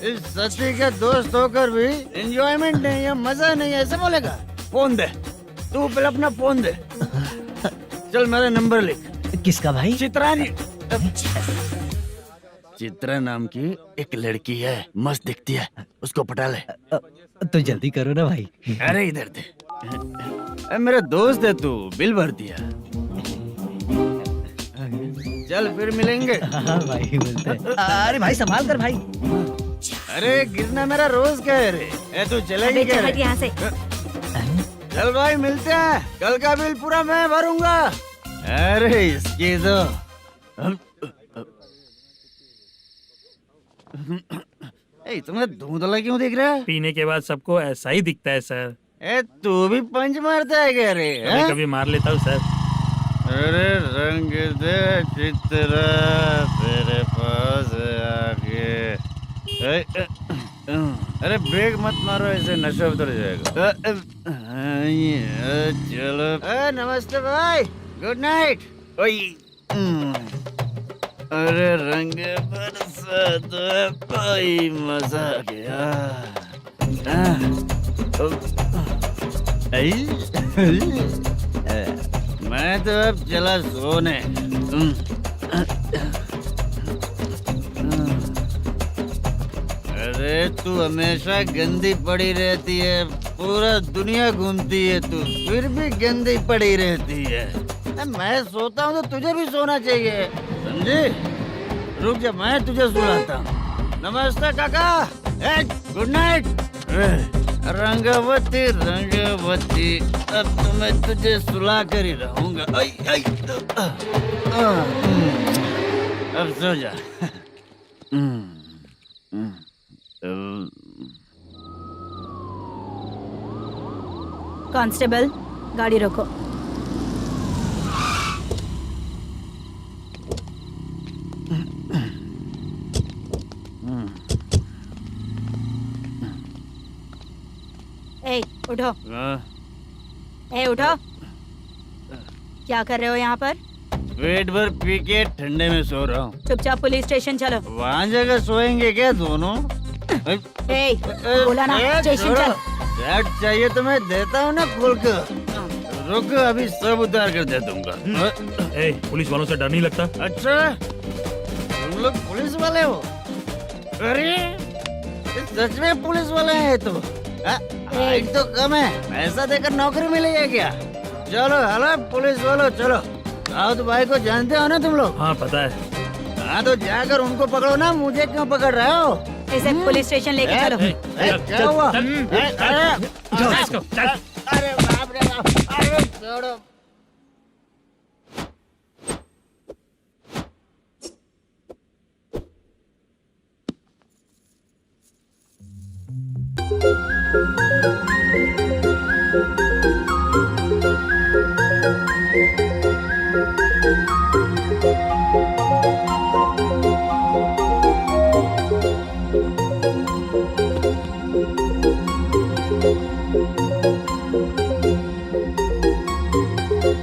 इस सच्ची का दोस्त होकर भी एंजॉयमेंट नहीं है, मजा नहीं है, ऐसे बोलेगा? फोन दे, तू पहले अपना फोन दे। चल मेरा नंबर लिख। किसका भाई? चित्रानी। चित्रा नाम की एक लड़की है, मस्त दिखती है, उसको पटा ले। तो जल्दी करो ना भाई। अरे इधर दे। मेरा दोस्त है तू, बिल भर दिया। चल फिर मिलेंगे। हाँ भाई मिलते हैं। अरे भाई संभाल कर भाई। अरे गिरना मेरा रोज का है रे। तू चलेगी क्या रे? यहाँ से चल भाई मिलते हैं, कल का बिल पूरा मैं भरूंगा। अरे इसकी तो तुम्हें धुंधला क्यों दिख रहा है? पीने के बाद सबको ऐसा ही दिखता है सर। तू भी पंच मारता है क्या रे? कभी कभी मार लेता हूँ सर। अरे रंग दे चित्रा तेरे पास आके। अरे ब्रेक मत मारो, ऐसे नशा उतर जाएगा। चलो नमस्ते भाई, गुड नाइट। अरे रंग बरसात भाई मजा आ गया। मैं तो अब चला सोने। अरे तू हमेशा गंदी पड़ी रहती है, पूरा दुनिया घूमती है तू, फिर भी गंदी पड़ी रहती है। मैं सोता हूँ तो तुझे भी सोना चाहिए, समझे? रुक जा, मैं तुझे सुलाता हूँ। नमस्ते काका, गुड नाइट। रंगवती रंगवती, अब तो मैं तुझे सुला कर ही रहूंगा। अब सो जा। कांस्टेबल, गाड़ी रोको। ए, उठो। ए, उठो। क्या कर रहे हो यहाँ पर? पेट भर पी के ठंडे में सो रहा हूँ। चुपचाप पुलिस स्टेशन चलो। वहाँ जगह सोएंगे क्या दोनों? ए, बोला ना स्टेशन चल। शर्ट चाहिए तो मैं देता हूँ ना खोल कर। रुक, अभी सब उतार कर दे दूंगा। पुलिस वालों से डर नहीं लगता? अच्छा, तुम लोग पुलिस वाले हो? अरे सच में पुलिस वाले हैं तो? हाइट तो कम है, पैसा देकर नौकरी मिलेगी क्या? चलो हेलो पुलिस वालों, चलो। राउत भाई को जानते हो ना तुम लोग? हाँ पता है। हाँ तो जाकर उनको पकड़ो ना, मुझे क्यों पकड़ रहे हो? इसे पुलिस स्टेशन लेके चलो। क्या हुआ? चल। अरे बाप रे बाप, अरे छोड़ो।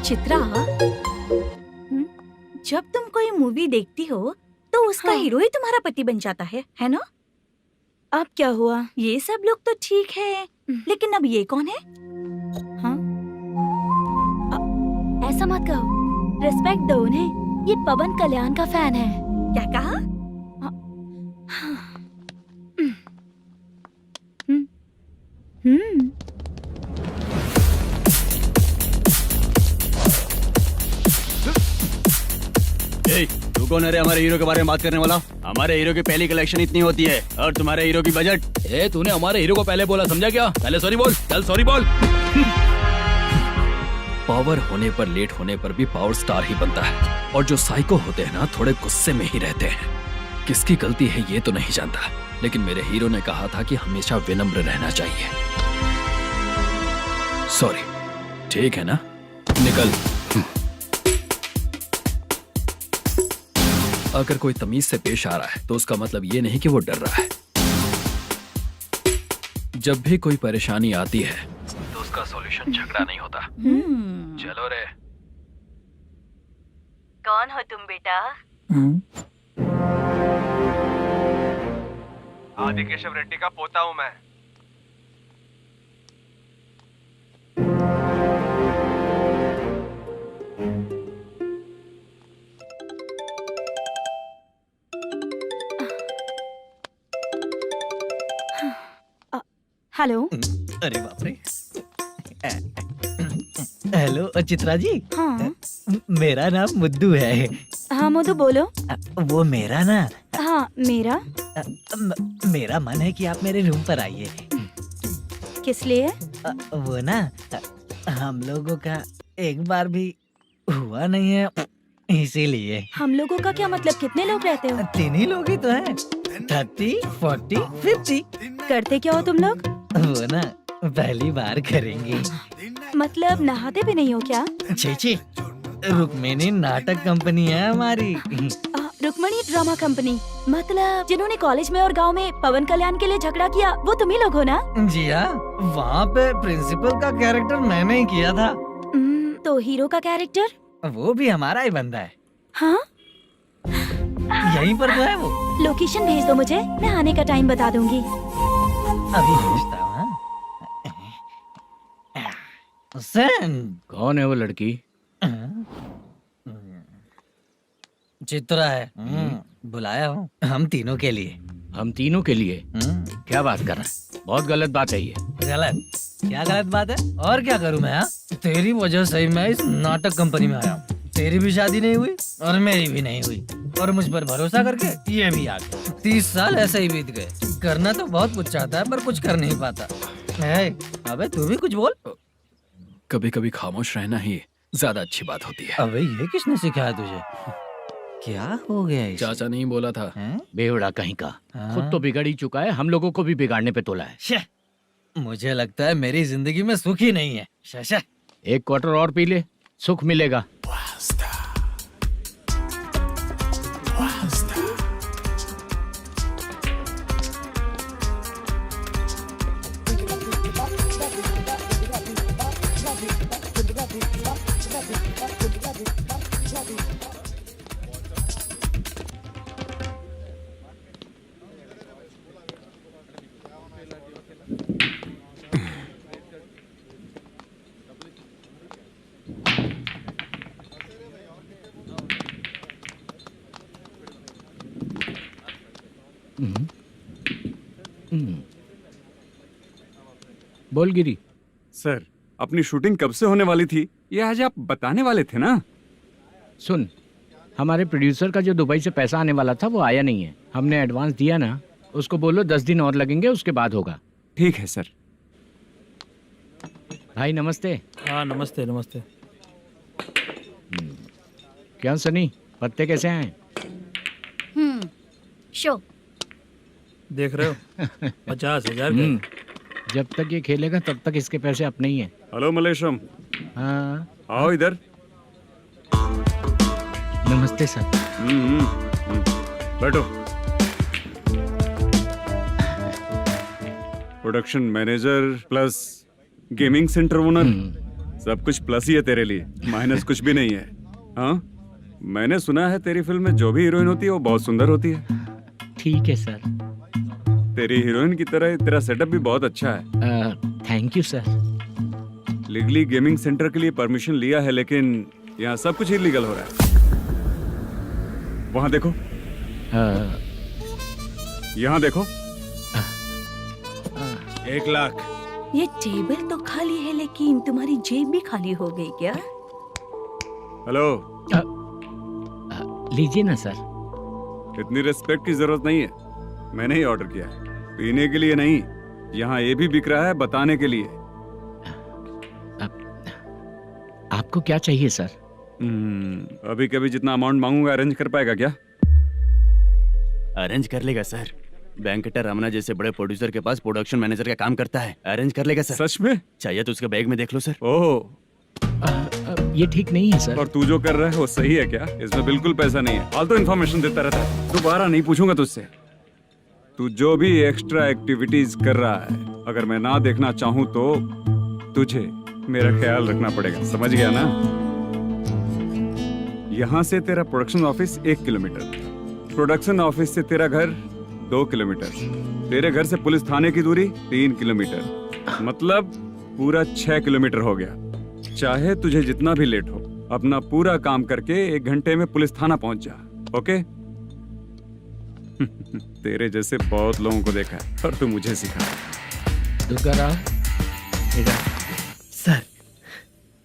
चित्रा, जब तुम कोई मूवी देखती हो तो उसका हीरो ही तुम्हारा पति बन जाता है ना? अब क्या हुआ? ये सब लोग तो ठीक है, लेकिन अब ये कौन है? हाँ? ऐसा मत कहो, रिस्पेक्ट दो उन्हें। ये पवन कल्याण का फैन है। क्या कहा? तू कौन है रे हमारे हीरो के बारे में बात करने वाला? हमारे हीरो की पहली कलेक्शन इतनी होती है और तुम्हारे हीरो की बजट। तूने हमारे हीरो को पहले बोला, समझा क्या? पहले सॉरी बोल, चल सॉरी बोल। पावर होने पर, लेट होने पर भी पावर स्टार ही बनता है। और जो साइको होते हैं ना, थोड़े गुस्से में ही रहते हैं। किसकी गलती है ये तो नहीं जानता, लेकिन मेरे हीरो ने कहा था कि हमेशा विनम्र रहना चाहिए। सॉरी, ठीक है ना? निकल। अगर कोई तमीज से पेश आ रहा है तो उसका मतलब ये नहीं कि वो डर रहा है। जब भी कोई परेशानी आती है तो उसका सॉल्यूशन झगड़ा नहीं होता। चलो रे। कौन हो तुम बेटा? आदि केशव रेड्डी का पोता हूँ मैं। हेलो। अरे बाप रे। हेलो चित्रा जी। हाँ? मेरा नाम मुद्दू है। हाँ मोदू बोलो। वो मेरा ना हाँ मेरा। मेरा मन है कि आप मेरे रूम पर आइए। किस लिए? वो ना हम लोगों का एक बार भी हुआ नहीं है, इसीलिए। हम लोगों का क्या मतलब? कितने लोग रहते हो? 3 ही लोग ही तो हैं। 30, 40, 50। करते क्या हो तुम लोग? वो ना पहली बार करेंगे। मतलब नहाते भी नहीं हो क्या? छी, रुक्मिणी नाटक कंपनी है हमारी। Rukmani drama company? मतलब जिन्होंने कॉलेज में और गांव में पवन कल्याण के लिए झगड़ा किया वो तुम ही लोग हो ना? जी हाँ, वहाँ पे प्रिंसिपल का कैरेक्टर मैंने ही किया था। तो हीरो का कैरेक्टर? वो भी हमारा ही बंदा है। हाँ? यहीं पर तो है वो। लोकेशन भेज दो मुझे, मैं आने का टाइम बता दूंगी। अभी भेजता हूँ। कौन है वो लड़की? चित्रा है। बुलाया हूँ हम तीनों के लिए। हम तीनों के लिए? क्या बात कर रहा है? बहुत गलत बात है ये। गलत? क्या गलत बात है? और क्या करूँ मैं? तेरी वजह से ही मैं इस नाटक कंपनी में आया हूँ। तेरी भी शादी नहीं हुई और मेरी भी नहीं हुई, और मुझ पर भरोसा करके ये भी आ गया। 30 साल ऐसे ही बीत गए। करना तो बहुत कुछ चाहता है पर कुछ कर नहीं पाता। अबे तू भी कुछ बोल। कभी कभी खामोश रहना ही ज्यादा अच्छी बात होती है। अबे ये किसने सिखाया तुझे? क्या हो गया इसे? चाचा नहीं बोला था? बेवड़ा कहीं का। खुद तो बिगड़ ही चुका है, हम लोगों को भी बिगाड़ने पे तोला है। मुझे लगता है मेरी जिंदगी में सुख ही नहीं है। शशा, 1 क्वार्टर और पी ले, सुख मिलेगा। बोल गिरी। सर, अपनी शूटिंग कब से होने वाली थी ये आज आप बताने वाले थे ना? सुन, हमारे प्रोड्यूसर का जो दुबई से पैसा आने वाला था वो आया नहीं है। हमने एडवांस दिया ना, उसको बोलो 10 दिन और लगेंगे, उसके बाद होगा। ठीक है सर। भाई नमस्ते। हाँ नमस्ते नमस्ते। क्या सनी, पत्ते कैसे आए? शो देख रहे हो 50,000 का। जब तक ये खेलेगा तब तक इसके पैसे अपने ही हैं। हेलो मलेशम। हाँ आओ इधर। नमस्ते सर। बैठो। Production manager plus gaming centre owner, सब कुछ प्लस ही है तेरे लिए, माइनस कुछ भी नहीं है। हाँ, मैंने सुना है तेरी फिल्म में जो भी हीरोइन होती है वो बहुत सुंदर होती है। ठीक है सर। तेरी हीरोइन की तरह तेरा सेटअप भी बहुत अच्छा है। Thank you sir. Legally gaming centre के लिए परमिशन लिया है, लेकिन यहाँ सब कुछ इलीगल हो रहा है। वहाँ देखो। यहाँ देखो। 1 लाख। ये टेबल तो खाली है लेकिन तुम्हारी जेब भी खाली हो गई क्या? हेलो। लीजिए ना सर। इतनी रिस्पेक्ट की जरूरत नहीं है, मैंने ही ऑर्डर किया है। पीने के लिए नहीं, यहाँ ये भी बिक रहा है बताने के लिए। आपको क्या चाहिए सर? अभी कभी जितना अमाउंट मांगूंगा अरेंज कर पाएगा क्या? अरेंज कर लेगा सर। वेंकटर रमना जैसे बड़े प्रोड्यूसर के पास प्रोडक्शन मैनेजर का काम करता है, अरेंज कर लेगा सर। सच में? चाहिए तो उसके बैग में देख लो सर। ओह, ये ठीक नहीं है सर। और तू जो कर रहा है वो सही है क्या? इसमें बिल्कुल पैसा नहीं है, फालतू इन्फॉर्मेशन देता रहता है। दोबारा नहीं पूछूंगा तुझसे। तू जो भी एक्स्ट्रा एक्टिविटीज कर रहा है, अगर मैं ना देखना चाहूं तो तुझे मेरा ख्याल रखना पड़ेगा, समझ गया ना? यहाँ से तेरा production office 1 kilometre, production office से तेरा घर 2 किलोमीटर, तेरे घर से पुलिस थाने की दूरी 3 किलोमीटर, मतलब पूरा 6 किलोमीटर हो गया। चाहे तुझे जितना भी लेट हो, अपना पूरा काम करके 1 घंटे में पुलिस थाना पहुंच जा, ओके? तेरे जैसे बहुत लोगों को देखा है और तू मुझे सिखा। सर,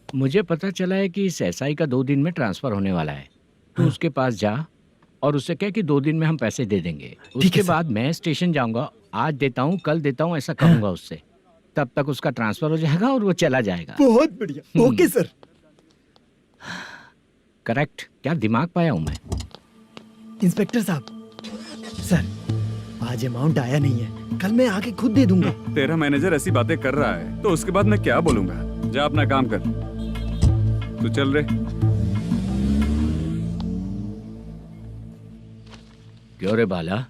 मुझे पता चला है कि इस एसआई का 2 दिन में ट्रांसफर होने वाला है। तू उसके पास जा और उससे कह कि 2 दिन में हम पैसे दे देंगे। उसके बाद मैं स्टेशन जाऊंगा, आज देता हूँ कल देता हूँ ऐसा कहूंगा उससे। तब तक उसका ट्रांसफर हो जाएगा और वो चला जाएगा। बहुत बढ़िया। Okay sir. करेक्ट। क्या दिमाग पाया हूँ मैं। इंस्पेक्टर साहब, सर आज अमाउंट आया नहीं है, कल मैं आके खुद दे दूंगा। तेरा मैनेजर ऐसी बातें कर रहा है तो उसके बाद मैं क्या बोलूंगा। जा अपना काम कर। तू चल रे। क्यों रे बाला,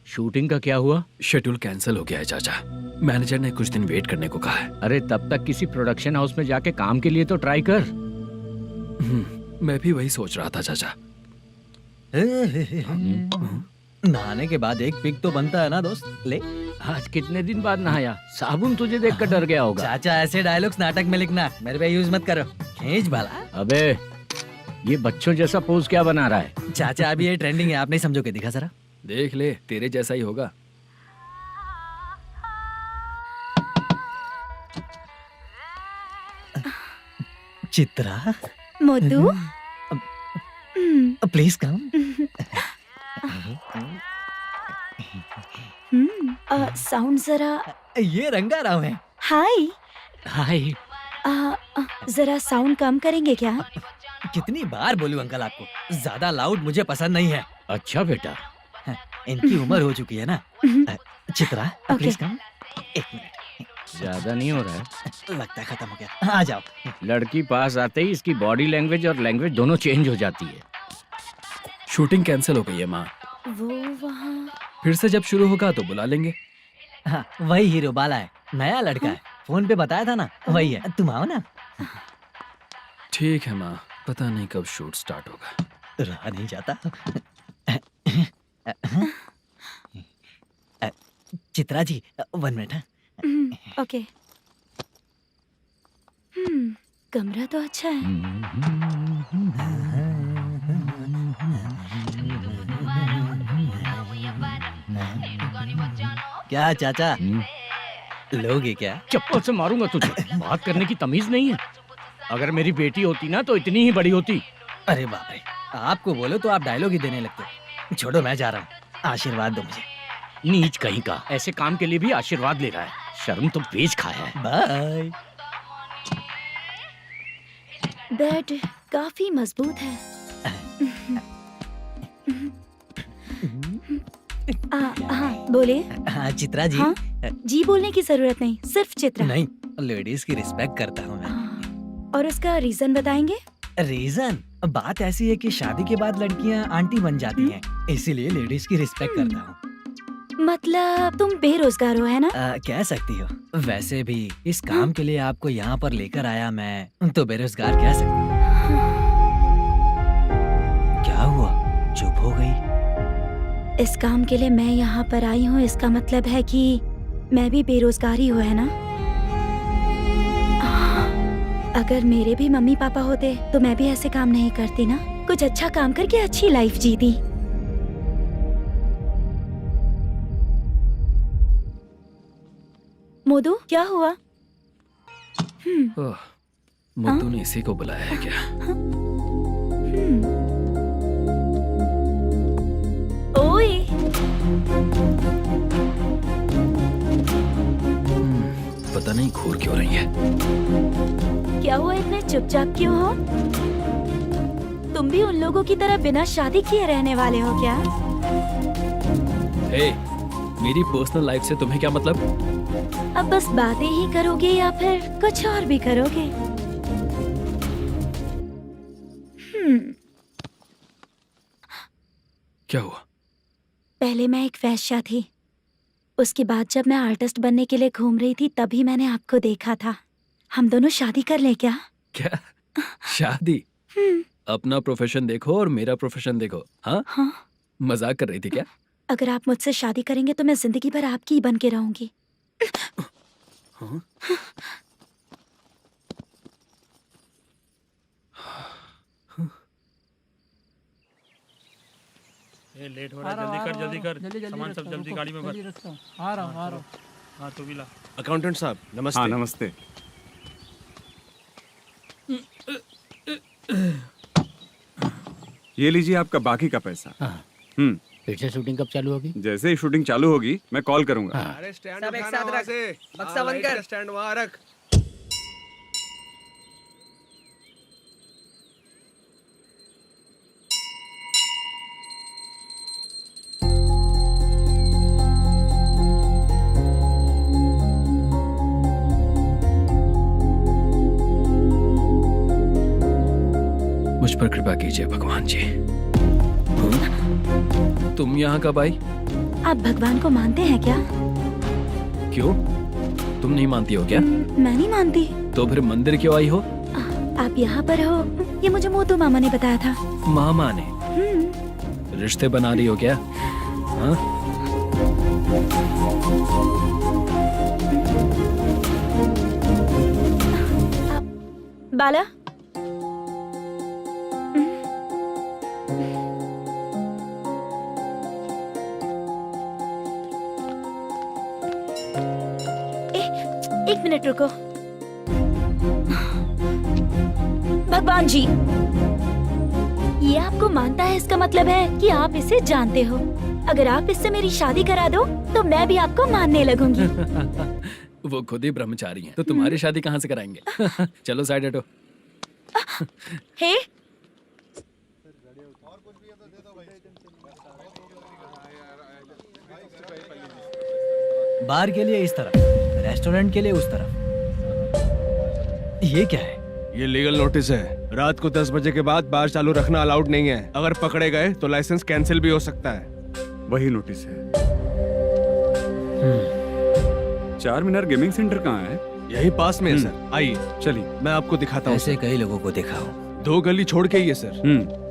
शूटिंग का क्या हुआ? शेड्यूल कैंसिल हो गया है चाचा। मैनेजर ने कुछ दिन वेट करने को कहा है। अरे तब तक किसी प्रोडक्शन हाउस में जाके काम के लिए तो ट्राई कर। मैं भी वही सोच रहा था चाचा। नहाने के बाद एक पिक तो बनता है ना दोस्त। ले, आज कितने दिन बाद नहाया? साबुन तुझे देखकर डर गया होगा। चाचा ऐसे डायलॉग्स नाटक में लिखना, मेरे पे यूज मत करो। खींच बाला। अबे ये बच्चों जैसा पोज क्या बना रहा है? चाचा अभी ये ट्रेंडिंग है, आप नहीं समझोगे। दिखा जरा। देख ले, तेरे जैसा ही होगा। Chitra, Modu, please come. Sound जरा। ये रंगा राव है। हाय। हाय। जरा साउंड कम करेंगे क्या? कितनी बार बोलूं अंकल आपको, ज्यादा लाउड मुझे पसंद नहीं है। अच्छा बेटा, इनकी उम्र हो चुकी है ना। Chitra please come. एक मिनट, ज्यादा नहीं हो रहा है? लगता है खत्म हो गया। आ जाओ। लड़की पास आते ही इसकी बॉडी लैंग्वेज और लैंग्वेज दोनों चेंज हो जाती है। शूटिंग कैंसिल हो गई है माँ। वो वहाँ। फिर से जब शुरू होगा तो बुला लेंगे। हाँ, वही हीरो बाला है, नया लड़का है। फोन पे बताया था ना, वही है। तुम आओ ना। ठीक है माँ, पता नहीं कब शूट स्टार्ट होगा। रहा नहीं जाता। चित्रा जी 1 मिनट। ओके। कमरा तो अच्छा है। क्या चाचा, लोगे क्या? चप्पल से मारूंगा तुझे। बात करने की तमीज नहीं है। अगर मेरी बेटी होती ना तो इतनी ही बड़ी होती। अरे बाप रे, आपको बोलो तो आप डायलॉग ही देने लगते। छोड़ो, मैं जा रहा हूँ। आशीर्वाद दो मुझे। नीच कहीं का, ऐसे काम के लिए भी आशीर्वाद ले रहा है। शर्म तो बेच खाया है। बाय। बेड काफी मजबूत है। हाँ बोले। हाँ चित्रा जी। हाँ? जी बोलने की जरूरत नहीं, सिर्फ चित्रा। नहीं, लेडीज की रिस्पेक्ट करता हूँ मैं। और उसका रीजन बताएंगे? रीजन? बात ऐसी है कि शादी के बाद लड़कियाँ आंटी बन जाती हैं, इसीलिए लेडीज की रिस्पेक्ट करता हूँ। मतलब तुम बेरोजगार हो, है ना? कह सकती हो। वैसे भी इस काम के लिए आपको यहाँ पर लेकर आया मैं, तो बेरोजगार कह सकती हूँ। क्या हुआ, चुप हो गई? इस काम के लिए मैं यहाँ पर आई हूँ, इसका मतलब है कि मैं भी बेरोजगार ही हूँ, है ना? अगर मेरे भी मम्मी पापा होते तो मैं भी ऐसे काम नहीं करती ना। कुछ अच्छा काम करके अच्छी लाइफ जीती। मोदू, क्या हुआ? मोदू ने इसी को बुलाया है क्या? ओए। पता नहीं घूर क्यों रही है। क्या हुआ, इतने चुपचाप क्यों हो? तुम भी उन लोगों की तरह बिना शादी किए रहने वाले हो क्या? हे, मेरी पर्सनल लाइफ से तुम्हें क्या मतलब? अब बस बातें ही करोगे या फिर कुछ और भी करोगे? क्या हुआ? पहले मैं एक वेश्या थी, उसके बाद जब मैं आर्टिस्ट बनने के लिए घूम रही थी तभी मैंने आपको देखा था। हम दोनों शादी कर ले क्या? क्या शादी? अपना प्रोफेशन देखो और मेरा प्रोफेशन देखो। हाँ? मजाक कर रही थी क्या? अगर आप मुझसे शादी करेंगे तो मैं जिंदगी भर आपकी ही बन के रहूंगी। हाँ? ये लेट हो रहा है, जल्दी कर। सामान सब जल्दी गाड़ी में भर। आ रहा हूँ। हाँ तू भी ला। अकाउंटेंट साहब नमस्ते। हाँ नमस्ते। ये लीजिए आपका बाकी का पैसा। फिर से शूटिंग कब चालू होगी? जैसे ही शूटिंग चालू होगी मैं कॉल करूंगा। अरे स्टैंड सब एक साथ रख, बक्सा बंद कर, स्टैंड वहां रख। मुझ पर कृपा कीजिए भगवान जी। तुम यहाँ कब आई? आप भगवान को मानते हैं क्या? क्यों, तुम नहीं मानती हो क्या? मैं नहीं मानती। तो फिर मंदिर क्यों आई हो? आप यहाँ पर हो ये मुझे मोटू मामा ने बताया था। मामा ने? रिश्ते बना रही हो क्या? हाँ? बाला, एक मिनट रुको। भगवान जी, ये आपको मानता है, इसका मतलब है कि आप इसे जानते हो। अगर आप इससे मेरी शादी करा दो तो मैं भी आपको मानने लगूंगी। वो खुद ही ब्रह्मचारी हैं, तो तुम्हारी शादी कहाँ से कराएंगे? चलो साइड हटो। हे, बार के लिए इस तरफ, रेस्टोरेंट के लिए उस तरफ। ये क्या है? ये लीगल नोटिस है। रात को 10 बजे के बाद बार चालू रखना अलाउड नहीं है। अगर पकड़े गए तो लाइसेंस कैंसिल भी हो सकता है। वही नोटिस है। चार मीनार गेमिंग सेंटर कहाँ है? यही पास में है सर। आइए चलिए मैं आपको दिखाता हूँ। ऐसे कई लोगों को देखा हूँ। 2 गली छोड़ के ही है सर।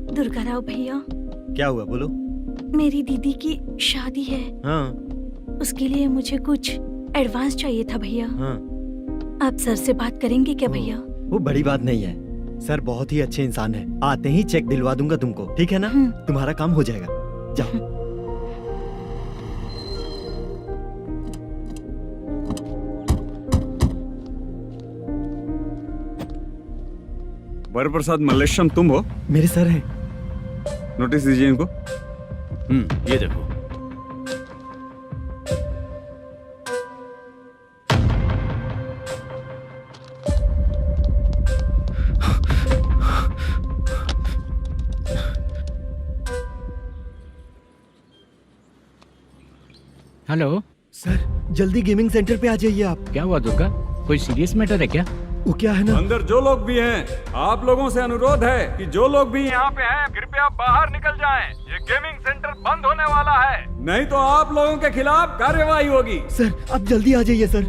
दुर्गा राव भैया, क्या हुआ बोलो। मेरी दीदी की शादी है। हाँ। उसके लिए मुझे कुछ एडवांस चाहिए था भैया। हाँ। आप सर से बात करेंगे क्या भैया? वो बड़ी बात नहीं है, सर बहुत ही अच्छे इंसान है। आते ही चेक दिलवा दूंगा तुमको, ठीक है ना? तुम्हारा काम हो जाएगा। जाओ। वरप्रसाद मल्लेश्वरम तुम हो? मेरे सर हैं। नोटिस दीजिए इनको। ये देखो। हेलो सर, जल्दी गेमिंग सेंटर पे आ जाइए आप। क्या हुआ दुर्गा, कोई सीरियस मैटर है क्या? वो क्या है ना, अंदर जो लोग भी हैं, आप लोगों से अनुरोध है कि जो लोग भी यहाँ पे हैं कृपया बाहर निकल जाएं। ये गेमिंग सेंटर बंद होने वाला है, नहीं तो आप लोगों के खिलाफ कार्यवाही होगी। सर आप जल्दी आ जाइए सर।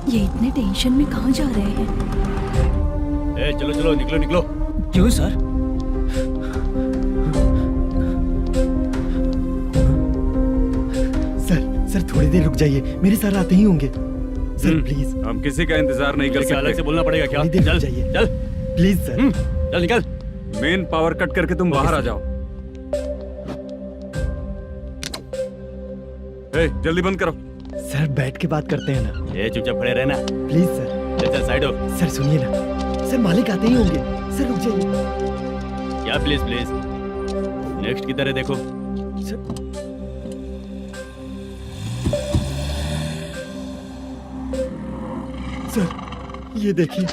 ये इतने टेंशन में कहाँ जा रहे हैं? चलो चलो निकलो निकलो। क्यों सर? सर थोड़ी देर रुक जाइए, मेरे सर आते ही होंगे। Sir please. हम किसी का इंतजार नहीं कर सकते। अलग से बोलना पड़ेगा क्या? चल जाइए, चल प्लीज सर। चल निकल। मेन पावर कट करके तुम बाहर आ जाओ। जल्दी बंद करो। सर बैठ के बात करते हैं ना। ये चुपचाप खड़े रहना प्लीज सर। चल चल साइड हो। सर सुनिए ना, सर मालिक आते ही होंगे। सर रुक जाइए। क्या प्लीज प्लीज? नेक्स्ट की तरह देखो। सर ये देखिए,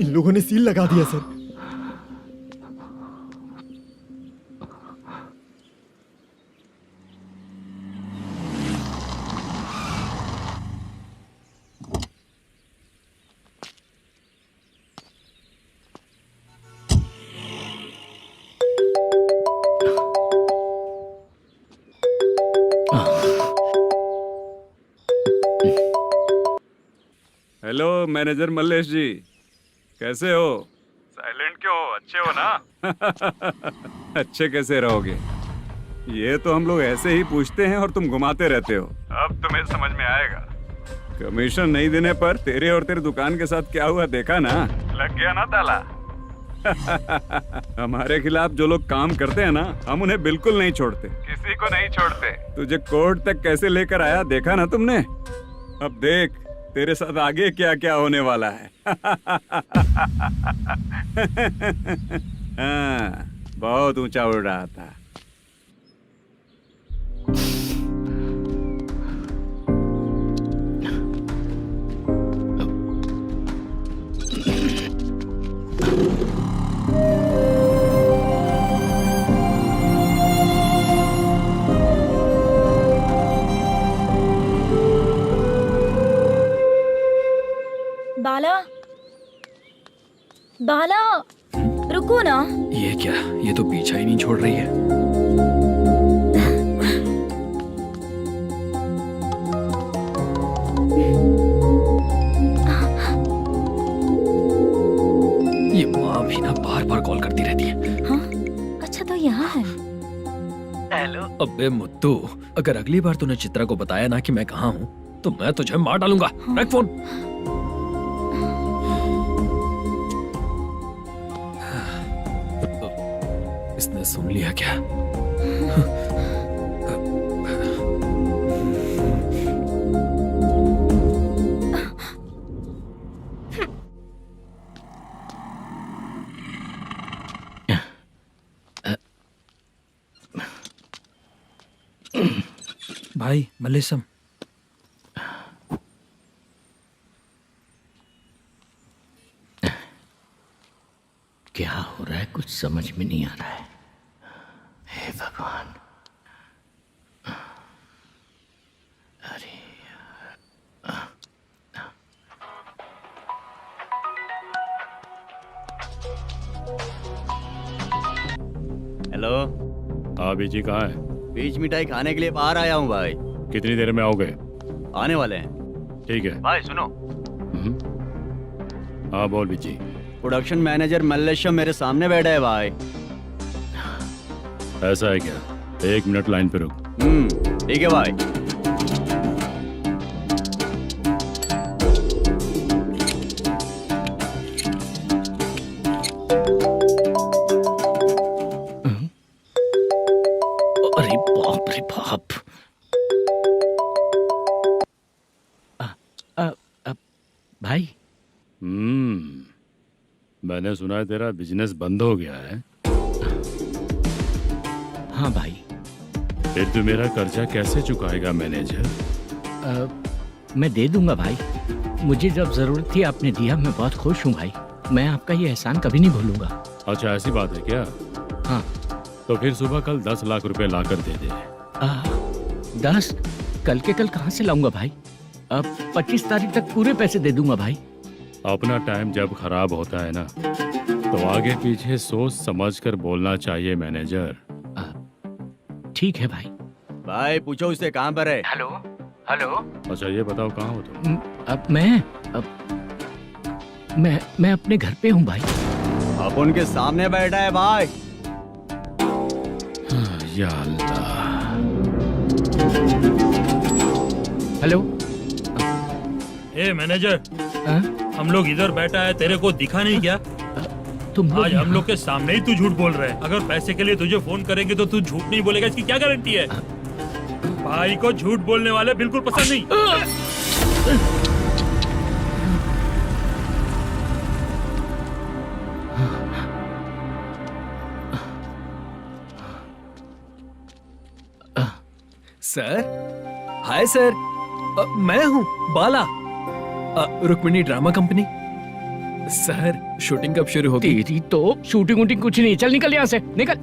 इन लोगों ने सील लगा दिया सर। हेलो मैनेजर मल्लेश जी, कैसे हो? साइलेंट क्यों हो? अच्छे हो ना? अच्छे कैसे रहोगे? ये तो हम लोग ऐसे ही पूछते हैं और तुम घुमाते रहते हो। अब तुम्हें समझ में आएगा। कमीशन नहीं देने पर तेरे और तेरी दुकान के साथ क्या हुआ देखा ना? लग गया ना ताला। हमारे खिलाफ जो लोग काम करते हैं ना, हम उन्हें बिल्कुल नहीं छोड़ते, किसी को नहीं छोड़ते। तुझे कोर्ट तक कैसे लेकर आया देखा ना तुमने? अब देख तेरे साथ आगे क्या क्या होने वाला है। हाँ, बहुत ऊंचा उड़ रहा था। बाला, बाला, रुको ना। ये क्या, ये तो पीछा ही नहीं छोड़ रही है। ये माँ भी ना बार बार कॉल करती रहती है। हाँ? अच्छा तो यहाँ है। हेलो। अबे मुत्तू, अगर अगली बार तूने चित्रा को बताया ना कि मैं कहाँ हूँ तो मैं तुझे मार डालूंगा। रख फोन। इसने सुन लिया क्या? भाई मल्लेशम, क्या हो रहा है कुछ समझ में नहीं आ रहा है। हे भगवान। अरे हेलो। हाँ बीजी कहाँ है? बीज मिठाई खाने के लिए बाहर आया हूँ भाई। कितनी देर में आओगे? आने वाले हैं। ठीक है भाई सुनो। हाँ बोल बीजी। प्रोडक्शन मैनेजर मल्लेशम मेरे सामने बैठा है भाई। ऐसा है क्या? 1 मिनट लाइन पे रुक। ठीक है भाई। अरे बाप रे बाप। भाई। मैंने सुना है तेरा बिजनेस बंद हो गया है। हाँ भाई। फिर तू मेरा कर्जा कैसे चुकाएगा मैनेजर? मैं दे दूंगा भाई। मुझे जब जरूरत थी आपने दिया, मैं बहुत खुश हूँ भाई। मैं आपका ये एहसान कभी नहीं भूलूंगा। अच्छा ऐसी बात है क्या? हाँ। तो फिर सुबह कल 10 लाख रुपए लाकर दे दे। 10? कल के कल कहाँ से लाऊंगा भाई? अब 25 तारीख तक पूरे पैसे दे दूंगा भाई। अपना टाइम जब खराब होता है ना तो आगे पीछे सोच समझ कर बोलना चाहिए मैनेजर। ठीक है भाई। भाई पूछो उससे कहाँ पर है। Hello hello. अच्छा ये बताओ कहाँ हो तुम? अब मैं अपने घर पे हूँ भाई। अब उनके सामने बैठा है भाई। या अल्लाह। हेलो। ए मैनेजर, हम लोग इधर बैठा है, तेरे को दिखा नहीं क्या? तुम आज हम लोग के सामने ही तू झूठ बोल रहा है। अगर पैसे के लिए तुझे फोन करेंगे तो तू झूठ नहीं बोलेगा, इसकी क्या गारंटी है? भाई को झूठ बोलने वाले बिल्कुल पसंद नहीं। सर, हाय सर, मैं हूँ Bala, Rukmini drama company. Sir shooting कब शुरू होगी? तेरी तो शूटिंग वूटिंग कुछ नहीं। चल निकल यहाँ से, निकल।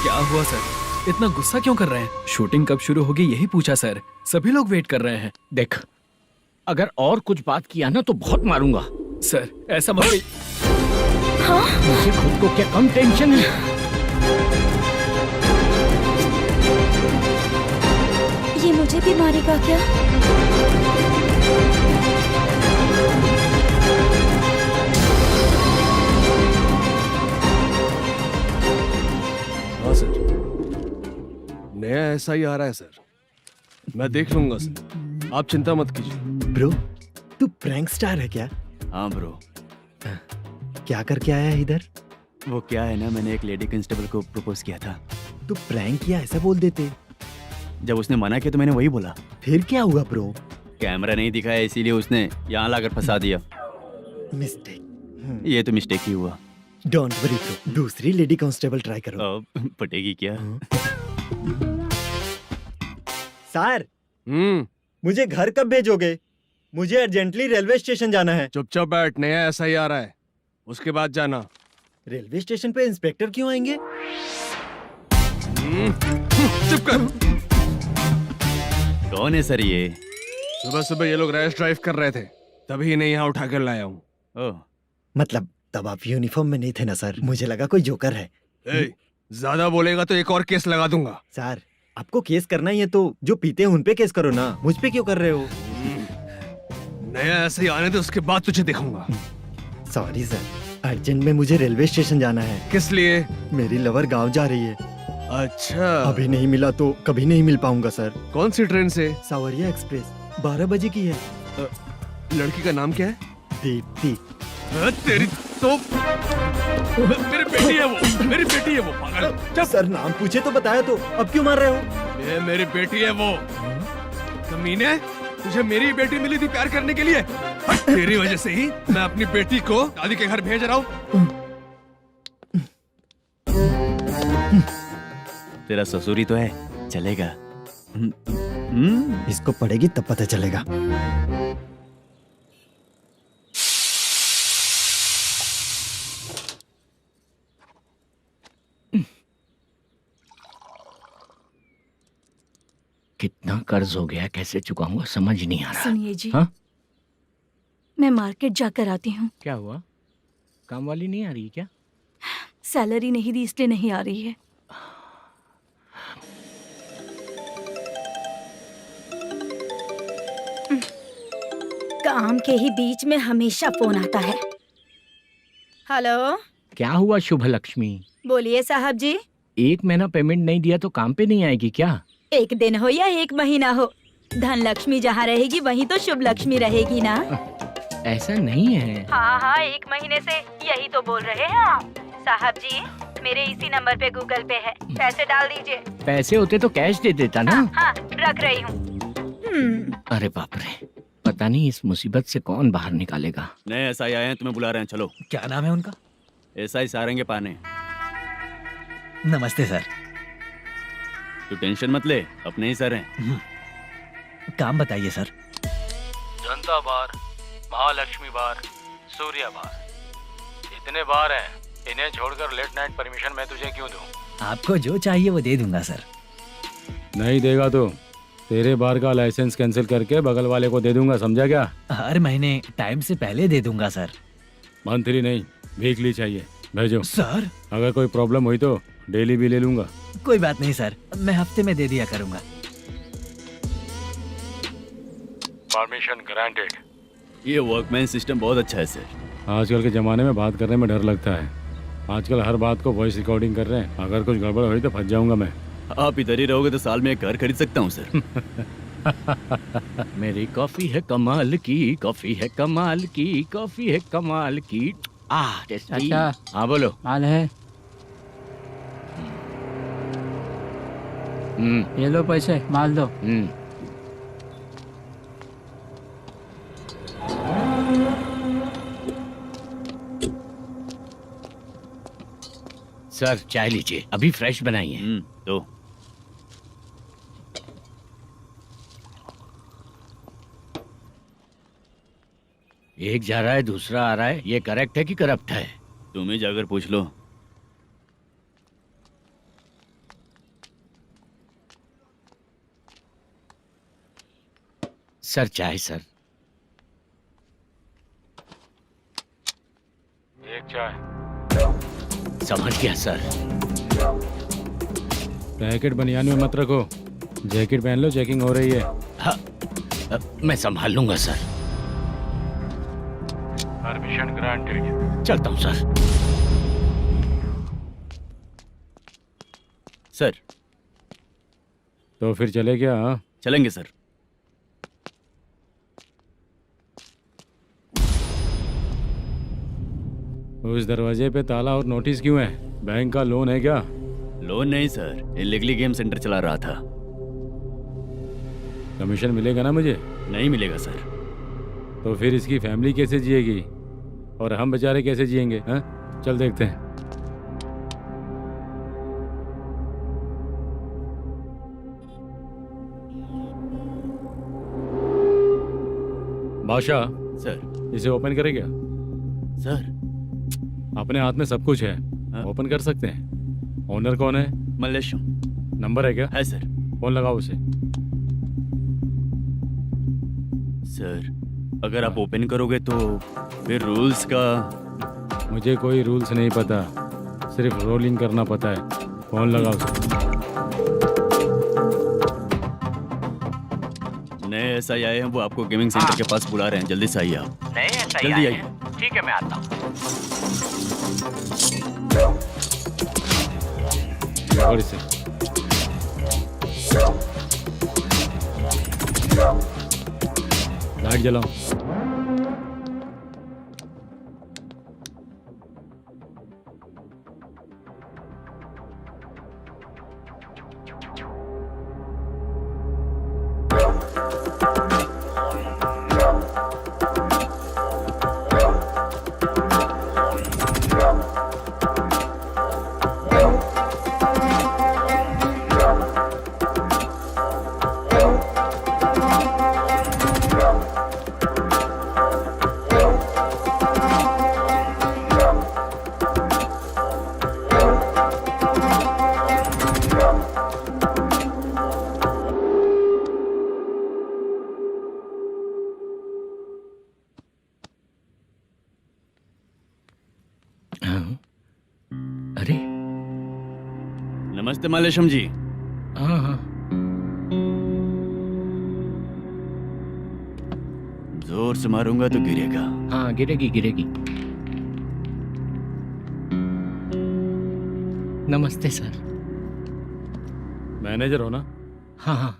क्या हुआ सर, इतना गुस्सा क्यों कर रहे हैं? शूटिंग कब शुरू होगी यही पूछा सर, सभी लोग वेट कर रहे हैं। देख, अगर और कुछ बात किया ना तो बहुत मारूंगा। सर ऐसा मत। हाँ? मुझे खुद को क्या कम टेंशन है? ये मुझे भी मारेगा क्या? हाँ सर, नया ऐसा ही आ रहा है सर। मैं देख लूंगा सर, आप चिंता मत कीजिए। ब्रो, तू प्रैंक स्टार है क्या? हाँ ब्रो। क्या करके आया है इधर? वो क्या है ना, मैंने एक लेडी कांस्टेबल को प्रपोज किया था। तू प्रैंक किया ऐसा बोल देते। जब उसने मना किया तो मैंने वही बोला। फिर क्या हुआ ब्रो? कैमरा नहीं दिखाया इसीलिए उसने यहाँ लाकर फंसा दिया। मिस्टेक। ये तो मिस्टेक ही हुआ। डोंट वरी ब्रो, दूसरी लेडी कांस्टेबल ट्राई करो। पटेगी क्या? सर, मुझे घर कब भेजोगे? मुझे अर्जेंटली रेलवे स्टेशन जाना है। चुपचाप बैठ, नया SI आ रहा है, उसके बाद जाना। रेलवे स्टेशन पे इंस्पेक्टर क्यों आएंगे? चुप कर। कौन है सर ये? सुबह सुबह ये लोग रैश ड्राइव कर रहे थे, तभी इन्हें यहाँ उठा कर लाया हूँ। मतलब तब आप यूनिफॉर्म में नहीं थे ना सर, मुझे लगा कोई जोकर है। ज्यादा बोलेगा तो एक और केस लगा दूंगा। सर, आपको केस करना ही है तो जो पीते हैं उन पे केस करो ना, मुझ पे क्यों कर रहे हो? नया ऐसे ही आने दे, उसके बाद तुझे दिखाऊंगा। सॉरी सर, अर्जेंट में मुझे रेलवे स्टेशन जाना है। किस लिए? मेरी लवर गांव जा रही है। अच्छा, अभी नहीं मिला तो कभी नहीं मिल पाऊंगा सर। कौन सी ट्रेन से? सावरिया एक्सप्रेस, 12 बजे की है। लड़की का नाम क्या है? दीप्ति। तेरी तो मेरी बेटी है वो, मेरी बेटी है वो, पागल। सर नाम पूछे तो बताया तो, अब क्यों मार रहे हो? ये मेरी बेटी है वो। कमीने, तुझे मेरी बेटी मिली थी प्यार करने के लिए। तेरी वजह से ही मैं अपनी बेटी को दादी के घर भेज रहा हूँ। तेरा ससुरी तो है, चलेगा। इसको पड़ेगी तब पता चलेगा। कितना कर्ज हो गया, कैसे चुकाऊंगा समझ नहीं आ रहा। सुनिए जी, हाँ? मैं मार्केट जाकर आती हूँ। क्या हुआ? काम वाली नहीं आ रही क्या? सैलरी नहीं दी इसलिए नहीं आ रही है। काम के ही बीच में हमेशा फोन आता है। हेलो, क्या हुआ शुभ लक्ष्मी? बोलिए साहब जी। 1 महीना पेमेंट नहीं दिया तो काम पे नहीं आएगी क्या? 1 दिन हो या 1 महीना हो, धन लक्ष्मी जहाँ रहेगी वहीं तो शुभ लक्ष्मी रहेगी ना। ऐसा नहीं है। हाँ, 1 महीने से यही तो बोल रहे हैं आप। साहब जी, मेरे इसी नंबर पे गूगल पे है, पैसे डाल दीजिए। पैसे होते तो कैश दे देता ना। हाँ, रख रही हूँ। अरे बाप रे, पता नहीं इस मुसीबत से कौन बाहर निकालेगा। नए SI आए हैं, तुम्हें बुला रहे हैं, चलो। क्या नाम है उनका? SI सारंगे पाने। नमस्ते सर। तू टेंशन मत ले, अपने ही सर हैं। काम बताइए सर। जनता बार, महालक्ष्मी बार, सूर्या बार, इतने बार हैं। इन्हें छोड़कर लेट नाइट परमिशन मैं तुझे क्यों दूं? आपको जो चाहिए वो दे दूंगा सर। नहीं देगा तो तेरे बार का लाइसेंस कैंसिल करके बगल वाले को दे दूंगा, समझा क्या? हर महीने टाइम से पहले दे दूंगा सर। मंथली नहीं, वीकली चाहिए, भेजो। सर, अगर कोई प्रॉब्लम हुई तो डेली भी ले लूंगा। कोई बात नहीं सर, मैं हफ्ते में दे दिया करूंगा। Permission granted. ये वर्कमैन सिस्टम बहुत अच्छा है सर। आजकल के जमाने में बात करने में डर लगता है। आजकल हर बात को वॉइस रिकॉर्डिंग कर रहे हैं। अगर कुछ गड़बड़ हुई तो फंस जाऊंगा मैं। आप इधर ही रहोगे तो साल में एक घर खरीद सकता हूँ सर। मेरी कॉफी है कमाल की, कॉफी है कमाल की, कॉफी है कमाल की। टेस्टी। अच्छा, हाँ बोलो। माल है, ये लो पैसे, माल दो। सर चाय लीजिए, अभी फ्रेश बनाई है। तो एक जा रहा है दूसरा आ रहा है, ये करेक्ट है कि करप्ट है? तुम ही जाकर पूछ लो। सर चाय सर। एक चाय। समझ गया सर। पैकेट बनियान में मत रखो, जैकेट पहन लो, चेकिंग हो रही है। हाँ, मैं संभाल लूंगा सर। Permission granted. चलता हूँ सर। सर तो फिर चले क्या? हाँ? चलेंगे सर। उस दरवाजे पे ताला और नोटिस क्यों है? बैंक का लोन है क्या? लोन नहीं सर, इलीगली गेम सेंटर चला रहा था। कमीशन मिलेगा ना मुझे? नहीं मिलेगा सर। तो फिर इसकी फैमिली कैसे जिएगी और हम बेचारे कैसे जिएंगे? हाँ, चल देखते हैं। बादशाह सर। इसे ओपन करे क्या? सर अपने हाथ में सब कुछ है, ओपन कर सकते हैं। ओनर कौन है? मल्लेशम। नंबर है क्या? है सर। फोन लगाओ उसे। सर अगर आप ओपन करोगे तो फिर रूल्स का। मुझे कोई रूल्स नहीं पता, सिर्फ रोलिंग करना पता है। फोन लगाओ उसे। नए SI आए हैं, वो आपको गेमिंग सेंटर के पास बुला रहे हैं। जल्दी से आइए आप। नए SI जल्दी आए आइए। हैं। ठीक है, मैं आता हूँ। और इसे लाइट जलाओ। अरे नमस्ते मल्लेशम जी। हाँ हाँ, जोर से मारूंगा तो गिरेगा। हाँ गिरेगी गिरेगी। नमस्ते सर। मैनेजर हो ना? हाँ हाँ।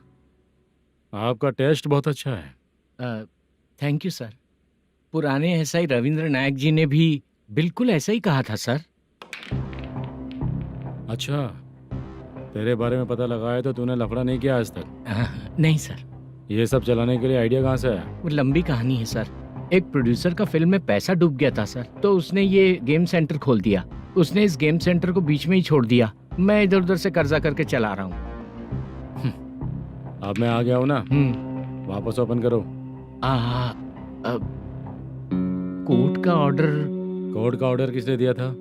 आपका टेस्ट बहुत अच्छा है। Thank you sir. पुराने SI रविंद्र नायक जी ने भी बिल्कुल ऐसा ही कहा था सर। अच्छा, तेरे बारे में पता लगा है तो तूने लफड़ा नहीं किया आज तक? नहीं सर। ये सब चलाने के लिए आइडिया कहाँ से आया? वो लंबी कहानी है सर। एक प्रोड्यूसर का फिल्म में पैसा डूब गया था सर, तो उसने ये गेम सेंटर खोल दिया। उसने इस गेम सेंटर को बीच में ही छोड़ दिया। मैं इधर उधर से कर्जा करके चला रहा हूँ। अब मैं आ गया हूँ ना, वापस ओपन करो। कोर्ट का ऑर्डर। कोर्ट का ऑर्डर किसने दिया था?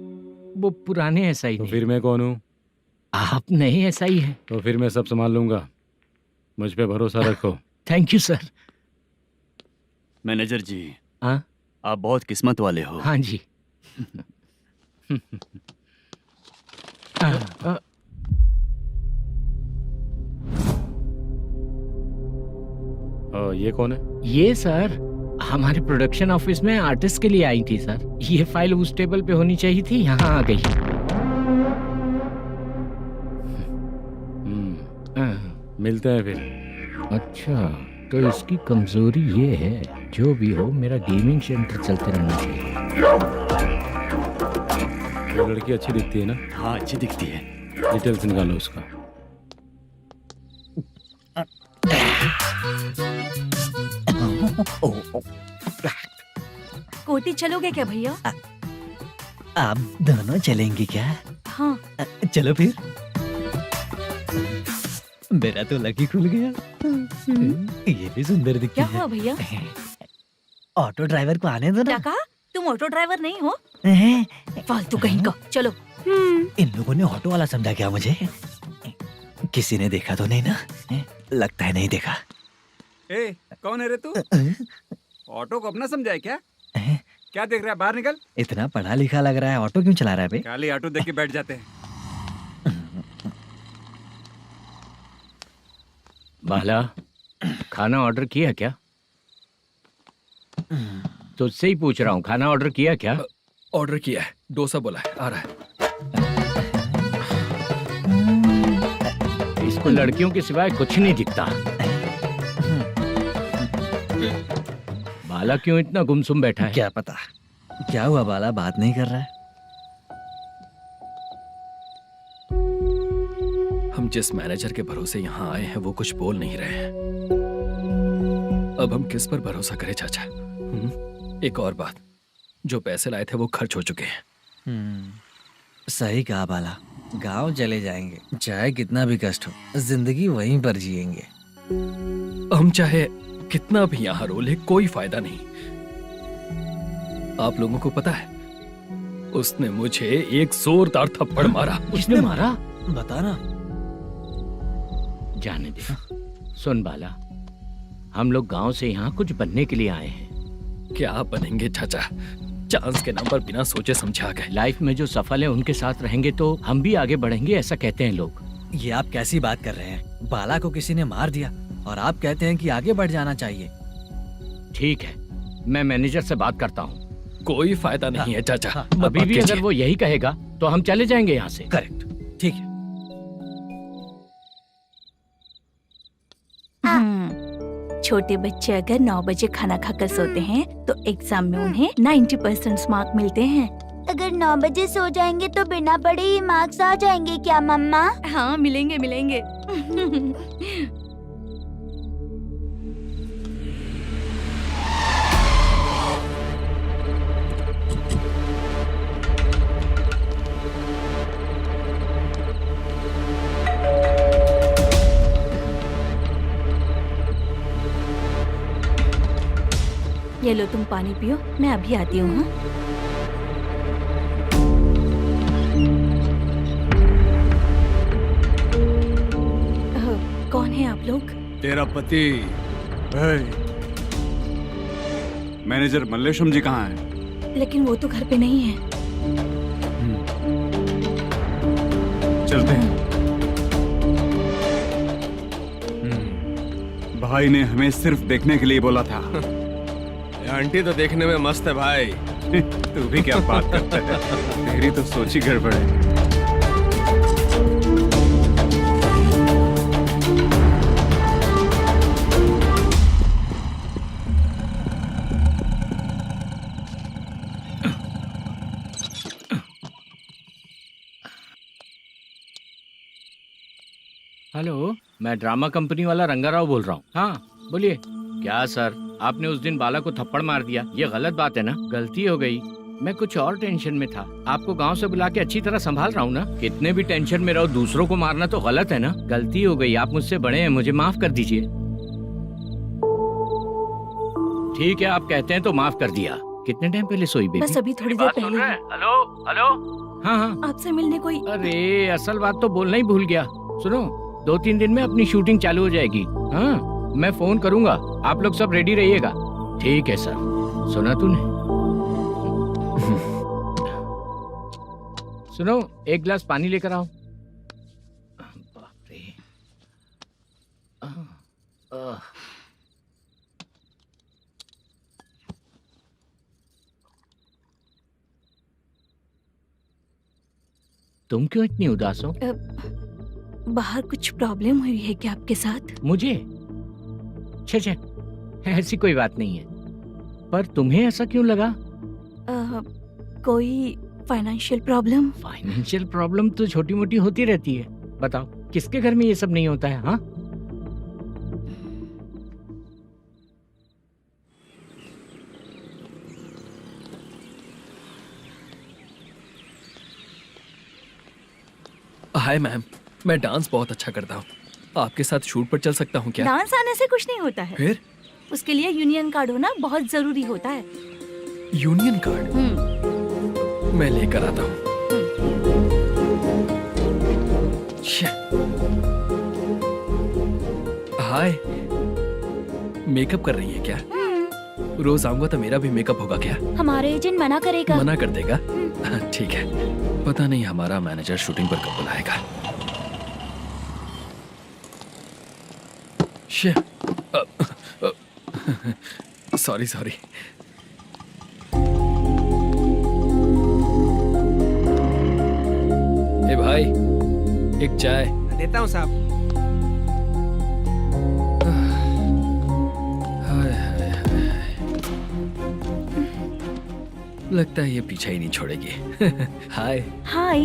वो पुराने SI तो ने। फिर मैं कौन हूँ? आप नए SI हैं। तो फिर मैं सब संभाल लूंगा, मुझ पे भरोसा रखो। Thank you sir. मैनेजर जी, हाँ आप बहुत किस्मत वाले हो। हाँ जी। ये कौन है? ये सर हमारे प्रोडक्शन ऑफिस में आर्टिस्ट के लिए आई थी सर। ये फाइल उस टेबल पे होनी चाहिए थी, यहाँ आ गई। मिलते हैं फिर। अच्छा, तो इसकी कमजोरी ये है, जो भी हो मेरा गेमिंग सेंटर चलते रहना चाहिए। वो लड़की अच्छी दिखती है ना? हाँ अच्छी दिखती है। डिटेल्स निकालो उसका। कोटी चलोगे क्या भैया? आप दोनों चलेंगे क्या? हाँ। चलो फिर। मेरा तो लकी खुल गया। ये भी सुंदर दिखती क्या है। हुआ भैया? ऑटो ड्राइवर को आने दो क्या ना। कहा? तुम ऑटो ड्राइवर नहीं हो? हैं? फालतू कहीं का। चलो। इन लोगों ने ऑटो वाला समझा क्या मुझे? किसी ने देखा तो नहीं ना? लगता है नहीं देखा। ए, कौन है रे तू? ऑटो को अपना समझा है क्या? क्या देख रहा है? बाहर निकल। इतना पढ़ा लिखा लग रहा है, ऑटो क्यों चला रहा है बे? खाली ऑटो देख के बैठ जाते हैं। बाला, खाना ऑर्डर किया क्या? तुझसे ही पूछ रहा हूँ, खाना ऑर्डर किया क्या? ऑर्डर किया है, डोसा बोला है, आ रहा है। इसको लड़कियों के सिवाय कुछ नहीं दिखता। बाला क्यों इतना गुमसुम बैठा है? क्या पता, क्या हुआ बाला, बात नहीं कर रहा है? हम जिस मैनेजर के भरोसे यहाँ आए हैं वो कुछ बोल नहीं रहे हैं। अब हम किस पर भरोसा करें चाचा? एक और बात, जो पैसे लाए थे वो खर्च हो चुके हैं। सही कहा बाला, गांव चले जाएंगे, चाहे कितना भी कष्ट हो, जिंदगी वहीं पर जिएंगे। हम चाहे कितना भी यहाँ रो ले, कोई फायदा नहीं। आप लोगों को पता है, उसने मुझे एक जोरदार थप्पड़ मारा। उसने मारा? बता ना। जाने दे। सुन बाला, हम लोग गांव से यहाँ कुछ बनने के लिए आए हैं। क्या बनेंगे चाचा? चांस के नाम पर बिना सोचे समझे आ गए। लाइफ में जो सफल है उनके साथ रहेंगे तो हम भी आगे बढ़ेंगे, ऐसा कहते हैं लोग। ये आप कैसी बात कर रहे हैं? बाला को किसी ने मार दिया और आप कहते हैं कि आगे बढ़ जाना चाहिए। ठीक है, मैं मैनेजर से बात करता हूँ। कोई फायदा नहीं है चाचा। अभी भी अगर वो यही कहेगा तो हम चले जाएंगे यहाँ से। करेक्ट, ठीक है। छोटे बच्चे अगर 9 बजे खाना खाकर सोते हैं तो एग्जाम में उन्हें 90% मार्क मिलते हैं। अगर 9 बजे सो जाएंगे तो बिना पढ़े ही मार्क्स आ जाएंगे क्या मम्मा? हाँ, मिलेंगे मिलेंगे। ये लो, तुम पानी पियो, मैं अभी आती हूँ। हाँ? कौन है आप लोग? तेरा पति। मैनेजर मल्लेशम जी कहाँ हैं? लेकिन वो तो घर पे नहीं है। चलते हैं। भाई ने हमें सिर्फ देखने के लिए बोला था। आंटी तो देखने में मस्त है भाई। तू भी क्या बात करता है? तेरी तो सोच ही गड़बड़ है। हेलो, मैं ड्रामा कंपनी वाला रंगाराव बोल रहा हूँ। हाँ बोलिए। क्या सर, आपने उस दिन बाला को थप्पड़ मार दिया, ये गलत बात है ना? गलती हो गई, मैं कुछ और टेंशन में था। आपको गांव से बुला के अच्छी तरह संभाल रहा हूँ ना। कितने भी टेंशन में रहो, दूसरों को मारना तो गलत है ना। गलती हो गई, आप मुझसे बड़े हैं, मुझे माफ कर दीजिए। ठीक है, आप कहते हैं तो माफ कर दिया। कितने टाइम पहले सोई बेबी? बस अभी थोड़ी देर पहले। Hello hello. हाँ हाँ, आपसे मिलने कोई। अरे असल बात तो बोलना ही भूल गया। सुनो, 2-3 दिन में अपनी शूटिंग चालू हो जाएगी। हाँ, मैं फोन करूंगा, आप लोग सब रेडी रहिएगा। ठीक है सर। सुना तूने? सुनो, एक गिलास पानी लेकर आओ। बाप रे। तुम क्यों इतनी उदास हो? बाहर कुछ प्रॉब्लम हुई है क्या आपके साथ? मुझे? छे, ऐसी कोई बात नहीं है। पर तुम्हें ऐसा क्यों लगा? कोई फाइनेंशियल प्रॉब्लम? फाइनेंशियल प्रॉब्लम तो छोटी मोटी होती रहती है। बताओ, किसके घर में ये सब नहीं होता है? हाँ, हाय मैम, मैं डांस बहुत अच्छा करता हूँ। आपके साथ शूट पर चल सकता हूँ क्या? डांस आने से कुछ नहीं होता है। फिर? उसके लिए यूनियन कार्ड होना बहुत जरूरी होता है। Union card? मैं लेकर आता हूँ। हाय, मेकअप कर रही है क्या? रोज आऊंगा तो मेरा भी मेकअप होगा क्या? हमारे एजेंट मना करेगा। मना कर देगा? ठीक है, पता नहीं हमारा मैनेजर शूटिंग पर कब बुलाएगा। सॉरी। ए भाई, एक चाय। देता हूँ साहब। लगता है ये पीछा ही नहीं छोड़ेगी। हाय। हाय।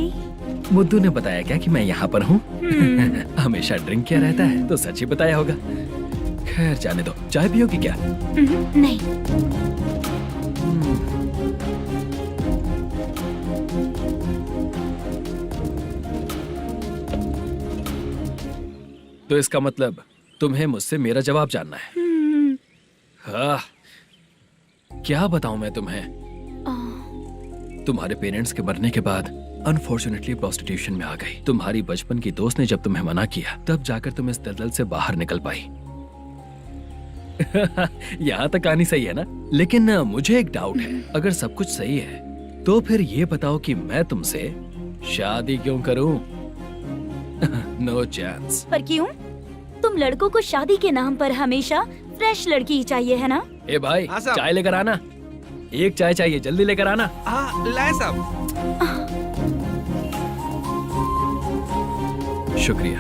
मुद्दू ने बताया क्या कि मैं यहाँ पर हूँ? हमेशा ड्रिंक किया रहता है तो सच ही बताया होगा। खैर जाने दो, चाय पियोगी क्या? नहीं। तो इसका मतलब तुम्हें मुझसे मेरा जवाब जानना है? हाँ, क्या बताऊं मैं तुम्हें? तुम्हारे पेरेंट्स के मरने के बाद अनफॉर्चुनेटली प्रोस्टिट्यूशन में आ गई। तुम्हारी बचपन की दोस्त ने जब तुम्हें मना किया तब जाकर तुम इस दलदल से बाहर निकल पाई। यहाँ तक कहानी सही है ना? लेकिन मुझे एक डाउट है, अगर सब कुछ सही है तो फिर ये बताओ कि मैं तुमसे शादी क्यों करूं? No chance. पर क्यों? तुम लड़कों को शादी के नाम पर हमेशा फ्रेश लड़की ही चाहिए है ना? ए भाई, हाँ साहब। चाय लेकर आना। एक चाय चाहिए, जल्दी लेकर आना। हाँ लाए साहब। शुक्रिया।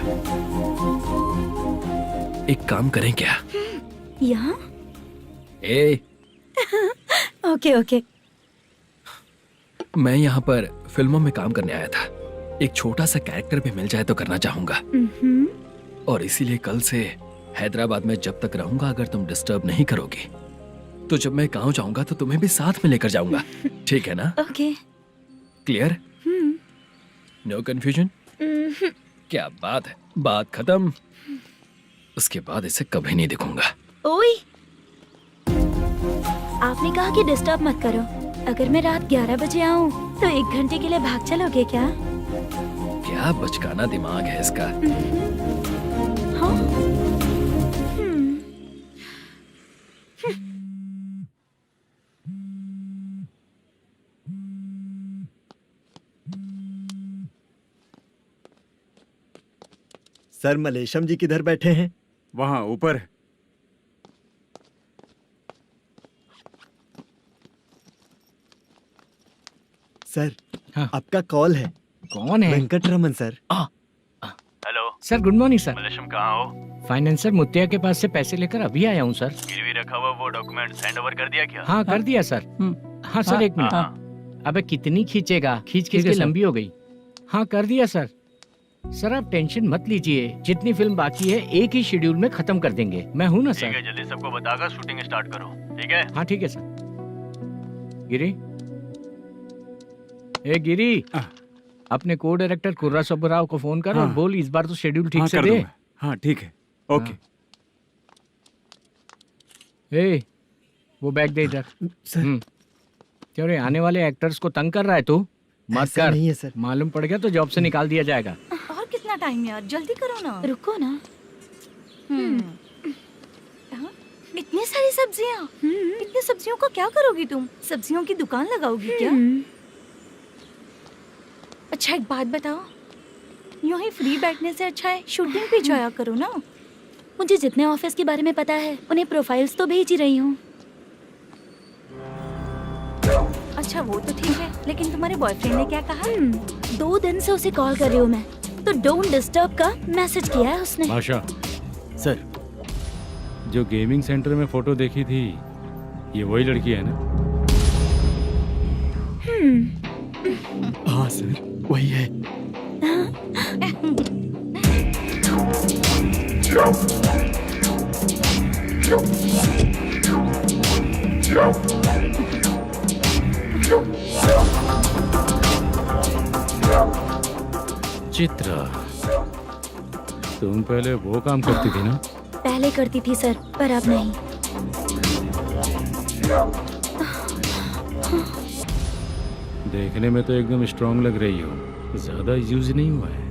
एक काम करें क्या? यहाँ? ए, ओके ओके। मैं यहाँ पर फिल्मों में काम करने आया था। एक छोटा सा कैरेक्टर भी मिल जाए तो करना चाहूंगा। और इसीलिए कल से हैदराबाद में जब तक रहूंगा, अगर तुम डिस्टर्ब नहीं करोगी तो जब मैं गांव जाऊंगा तो तुम्हें भी साथ में लेकर जाऊंगा। ठीक है ना? ओके। क्लियर? No confusion? क्या बात है, बात खत्म। उसके बाद इसे कभी नहीं दिखूंगा। ओए, आपने कहा कि डिस्टर्ब मत करो। अगर मैं रात 11 बजे आऊँ तो 1 घंटे के लिए भाग चलोगे क्या? क्या बचकाना दिमाग है इसका। हाँ? सर, मलेशम जी किधर बैठे हैं? वहाँ ऊपर। सर, हाँ। आपका कॉल है। कौन है? Venkataraman sir. Hello sir good morning sir. Malesham कहाँ हो? फाइनेंसर मुत्तिया के पास से पैसे लेकर अभी आया हूँ सर। गिरवी रखा हुआ वो डॉक्यूमेंट हैंड ओवर कर दिया क्या? हाँ कर दिया सर। हाँ सर, एक मिनट। अबे कितनी खींचेगा, खींच खींच के लंबी हो गई। हाँ कर दिया सर। सर आप टेंशन मत लीजिए, जितनी फिल्म बाकी है एक ही शेड्यूल में खत्म कर देंगे। मैं हूँ ना ठीक सर। है, जल्दी सबको बताकर शूटिंग स्टार्ट करो। ठीक है? हाँ ठीक है सर। गिरी, ए गिरी, अपने को डायरेक्टर कुर्रा सुब्बराव को फोन कर और बोल इस बार तो शेड्यूल ठीक से दे। हाँ ठीक है, ओके। ए, वो बैग दे इधर। सर। क्यों रे, आने वाले एक्टर्स को तंग कर रहा है तू? मत ऐसा कर। नहीं है सर। मालूम पड़ गया तो जॉब से निकाल दिया जाएगा। और कितना टाइम यार, जल्दी करो ना। रुको ना। हाँ? इतनी सारी सब्जियाँ, इतनी सब्जियों का क्या करोगी तुम? सब्जियों की दुकान लगाओगी क्या? अच्छा एक बात बताओ, यूं ही फ्री बैठने से अच्छा है शूटिंग पे जाया करो ना। मुझे जितने ऑफिस के बारे में पता है उन्हें प्रोफाइल्स तो भेज ही रही हूँ। अच्छा वो तो ठीक है, लेकिन तुम्हारे बॉयफ्रेंड ने क्या कहा? 2 दिन से उसे कॉल कर रही हूँ मैं, तो डोंट डिस्टर्ब का मैसेज किया है उसने। भाषा सर, जो गेमिंग सेंटर में फोटो देखी थी, ये वही लड़की है ना? हाँ सर, वही है। चित्रा, तुम पहले वो काम करती थी ना? पहले करती थी सर, पर अब नहीं। देखने में तो एकदम स्ट्रांग लग रही हो, ज्यादा यूज नहीं हुआ है।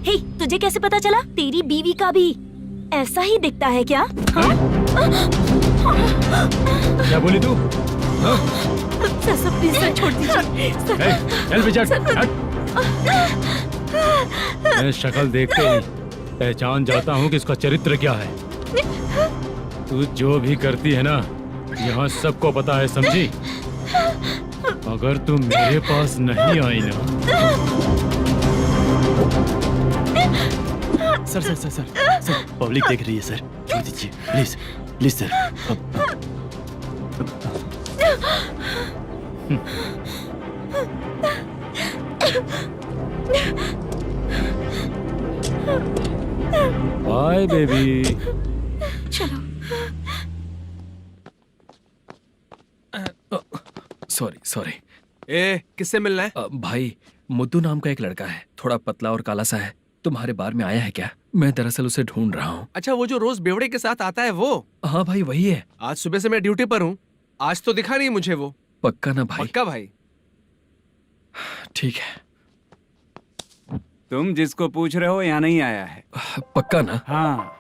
हे, तुझे कैसे पता चला? तेरी बीवी का भी ऐसा ही दिखता है क्या? हाँ? क्या बोली तू? सर प्लीज सर, छोड़ दीजिए। चल बेचारा, मैं शक्ल देखते ही पहचान जाता हूँ कि इसका चरित्र क्या है। तू जो भी करती है ना, यहाँ सबको पता है, समझी? अगर तू मेरे पास नहीं आई ना। Sir sir sir sir sir, public देख रही है सर, छोड़ दीजिए please please sir. Bye baby. चलो। Sorry sorry. ए, किससे मिलना है? भाई मुद्दू नाम का एक लड़का है, थोड़ा पतला और काला सा है, तुम्हारे बार में आया है क्या? मैं दरअसल उसे ढूंढ रहा हूँ। अच्छा, वो जो रोज बेवड़े के साथ आता है वो? हाँ भाई वही है। आज सुबह से मैं ड्यूटी पर हूँ, आज तो दिखा नहीं मुझे वो। पक्का ना भाई? पक्का भाई। ठीक है। तुम जिसको पूछ रहे हो यहाँ नहीं आया है? पक्का ना? हाँ।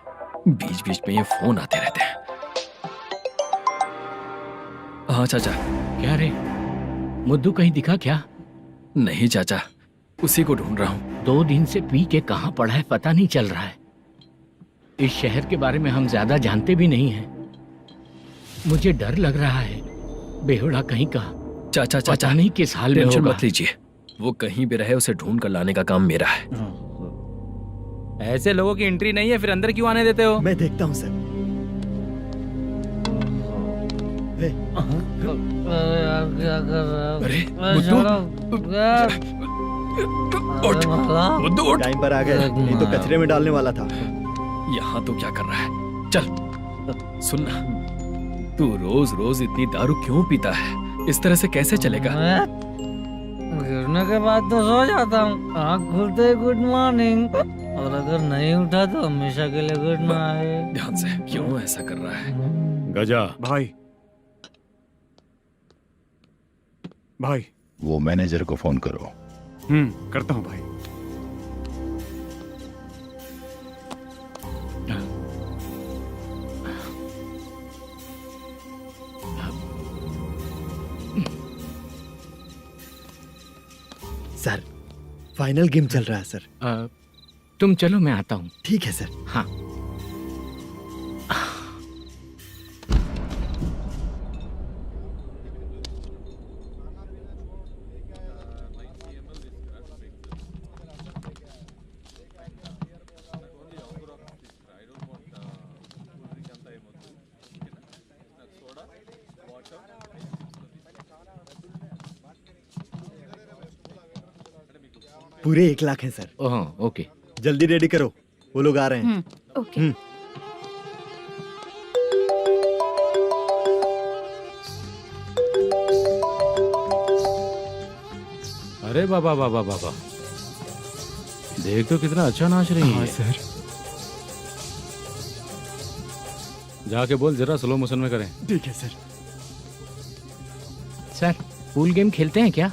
बीच बीच में ये फोन आते रहते हैं। हाँ चाचा। क्या रे, मुद्दू कहीं दिखा क्या? नहीं चाचा, उसी को ढूंढ रहा हूँ। 2 दिन से पी के कहाँ पड़ा है पता नहीं चल रहा है। इस शहर के बारे में हम ज्यादा जानते भी नहीं हैं। मुझे डर लग रहा है, बेहुड़ा कहीं का। चाचा चाचा नहीं किस हाल में टेंशन होगा। मत लीजिए, वो कहीं भी रहे उसे ढूंढ कर लाने का काम मेरा है। ऐसे लोगों की एंट्री नहीं है, फिर अंदर क्यों आने देते हो? मैं देखता हूँ सर। अरे मुद्दू उठ। टाइम पर आ गए, नहीं तो कचरे में डालने वाला था। यहाँ तो क्या कर रहा है? चल सुनना, तू रोज रोज इतनी दारू क्यों पीता है? इस तरह से कैसे चलेगा? गिरने के बाद तो सो जाता हूँ, आँख खुलते ही गुड मॉर्निंग, और अगर नहीं उठा तो हमेशा के लिए गुड नाइट। ध्यान से, क्यों ऐसा कर रहा है? गजा भाई। भाई वो मैनेजर को फोन करो। करता हूँ भाई। सर, फाइनल गेम चल रहा है सर। तुम चलो, मैं आता हूँ। ठीक है सर। हाँ। पूरे 1 लाख हैं सर। Oh okay. जल्दी रेडी करो, वो लोग आ रहे हैं। ओके। अरे बाबा बाबा बाबा, देख तो कितना अच्छा नाच रही है। सर। जाके बोल जरा स्लो मोशन में करें। ठीक है सर। सर, पूल गेम खेलते हैं क्या?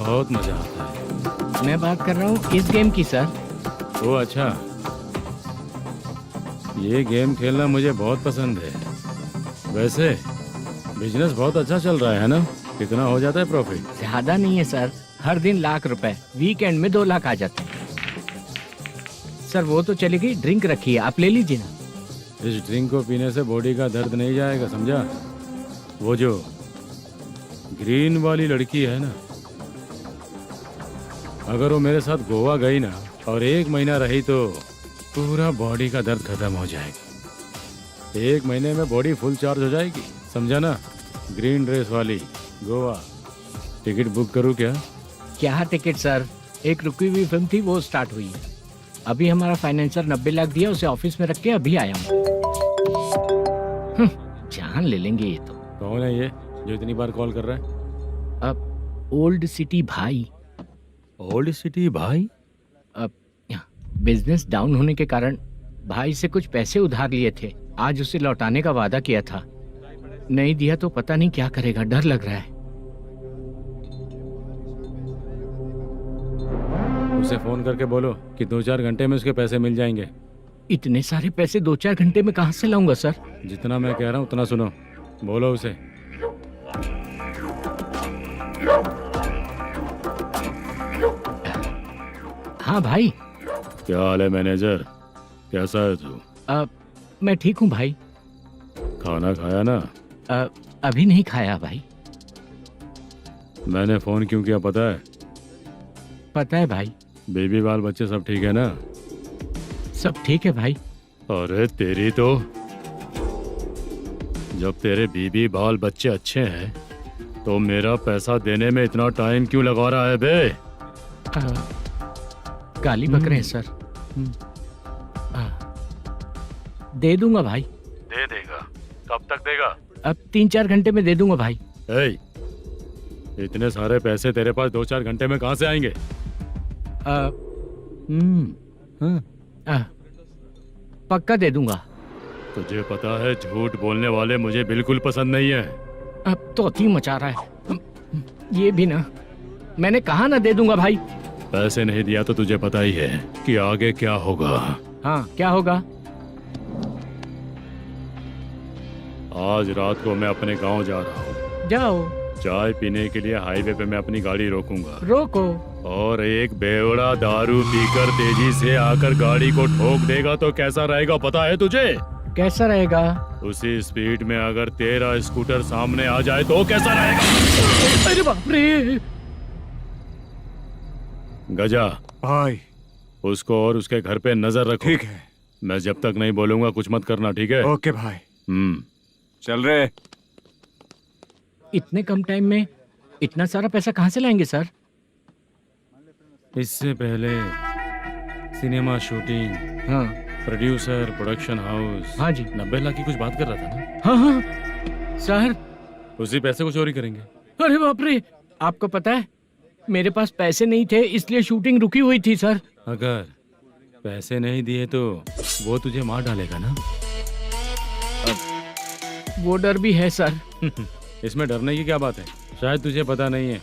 बहुत मजा आता है। मैं बात कर रहा हूँ इस गेम की सर। ओ अच्छा, ये गेम खेलना मुझे बहुत पसंद है। वैसे बिजनेस बहुत अच्छा चल रहा है ना? कितना हो जाता है प्रॉफिट? ज्यादा नहीं है सर, हर दिन लाख रुपए, वीकेंड में 2 लाख आ जाते हैं। सर वो तो चलेगी, ड्रिंक रखी है, आप ले लीजिए ना। इस ड्रिंक को पीने से बॉडी का दर्द नहीं जाएगा, समझा? वो जो ग्रीन वाली लड़की है ना, अगर वो मेरे साथ गोवा गई ना और 1 महीना रही तो पूरा बॉडी का दर्द खत्म हो जाएगा। 1 महीने में बॉडी फुल चार्ज हो जाएगी, समझा ना? ग्रीन ड्रेस वाली गोवा। टिकट बुक करूँ क्या? क्या टिकट सर, एक रुकी हुई फिल्म थी, वो स्टार्ट हुई है। अभी हमारा फाइनेंसर 90 लाख दिया, उसे ऑफिस में रख के अभी आया हूँ। जान ले लेंगे ये तो। कौन है ये जो इतनी बार कॉल कर रहा है? अब ओल्ड सिटी भाई। ओल्ड सिटी भाई? अब बिजनेस डाउन होने के कारण भाई से कुछ पैसे उधार लिए थे, आज उसे लौटाने का वादा किया था। नहीं दिया तो पता नहीं क्या करेगा, डर लग रहा है। उसे फोन करके बोलो कि 2-4 घंटे में उसके पैसे मिल जाएंगे। इतने सारे पैसे 2-4 घंटे में कहाँ से लाऊंगा सर? जितना मैं कह रहा हूँ उतना सुनो, बोलो उसे। हाँ भाई। क्या हाल है मैनेजर, कैसा है तू? मैं ठीक हूँ भाई। खाना खाया ना? अभी नहीं खाया भाई। मैंने फोन क्यों किया पता है? पता है भाई। बेबी बाल बच्चे सब ठीक है ना? सब ठीक है भाई। अरे तेरी तो जब तेरे बीबी बाल बच्चे अच्छे हैं तो मेरा पैसा देने में इतना टाइम क्यों लगा रहा है बे? गाली बक रहे हैं सर। दे दूंगा भाई। दे देगा? कब तक देगा? अब 3-4 घंटे में दे दूंगा भाई। ए, इतने सारे पैसे तेरे पास 2-4 घंटे में कहाँ से आएंगे? पक्का दे दूंगा। तुझे पता है झूठ बोलने वाले मुझे बिल्कुल पसंद नहीं है। अब तो थी मचा रहा है ये भी ना। मैंने कहा ना दे दूंगा भाई। पैसे नहीं दिया तो तुझे पता ही है कि आगे क्या होगा। हाँ, क्या होगा? आज रात को मैं अपने गांव जा रहा हूँ। जाओ। चाय पीने के लिए हाईवे पे मैं अपनी गाड़ी रोकूंगा। रोको। और एक बेवड़ा दारू पीकर तेजी से आकर गाड़ी को ठोक देगा तो कैसा रहेगा पता है तुझे? कैसा रहेगा? उसी स्पीड में अगर तेरा स्कूटर सामने आ जाए तो कैसा रहेगा? अरे बाप रे। गजा भाई, उसको और उसके घर पे नजर रखो। ठीक है। मैं जब तक नहीं बोलूंगा कुछ मत करना, ठीक है? ओके भाई। चल रहे। इतने कम टाइम में इतना सारा पैसा कहाँ से लाएंगे सर? इससे पहले सिनेमा शूटिंग, हाँ, प्रोड्यूसर, प्रोडक्शन हाउस, हाँ जी, 90 लाख की कुछ बात कर रहा था ना? हाँ हाँ सर। उसी पैसे को चोरी करेंगे। अरे बाप रे, आपको पता है मेरे पास पैसे नहीं थे इसलिए शूटिंग रुकी हुई थी सर। अगर पैसे नहीं दिए तो वो तुझे मार डालेगा ना? वो डर भी है सर। इसमें डरने की क्या बात है? शायद तुझे पता नहीं है,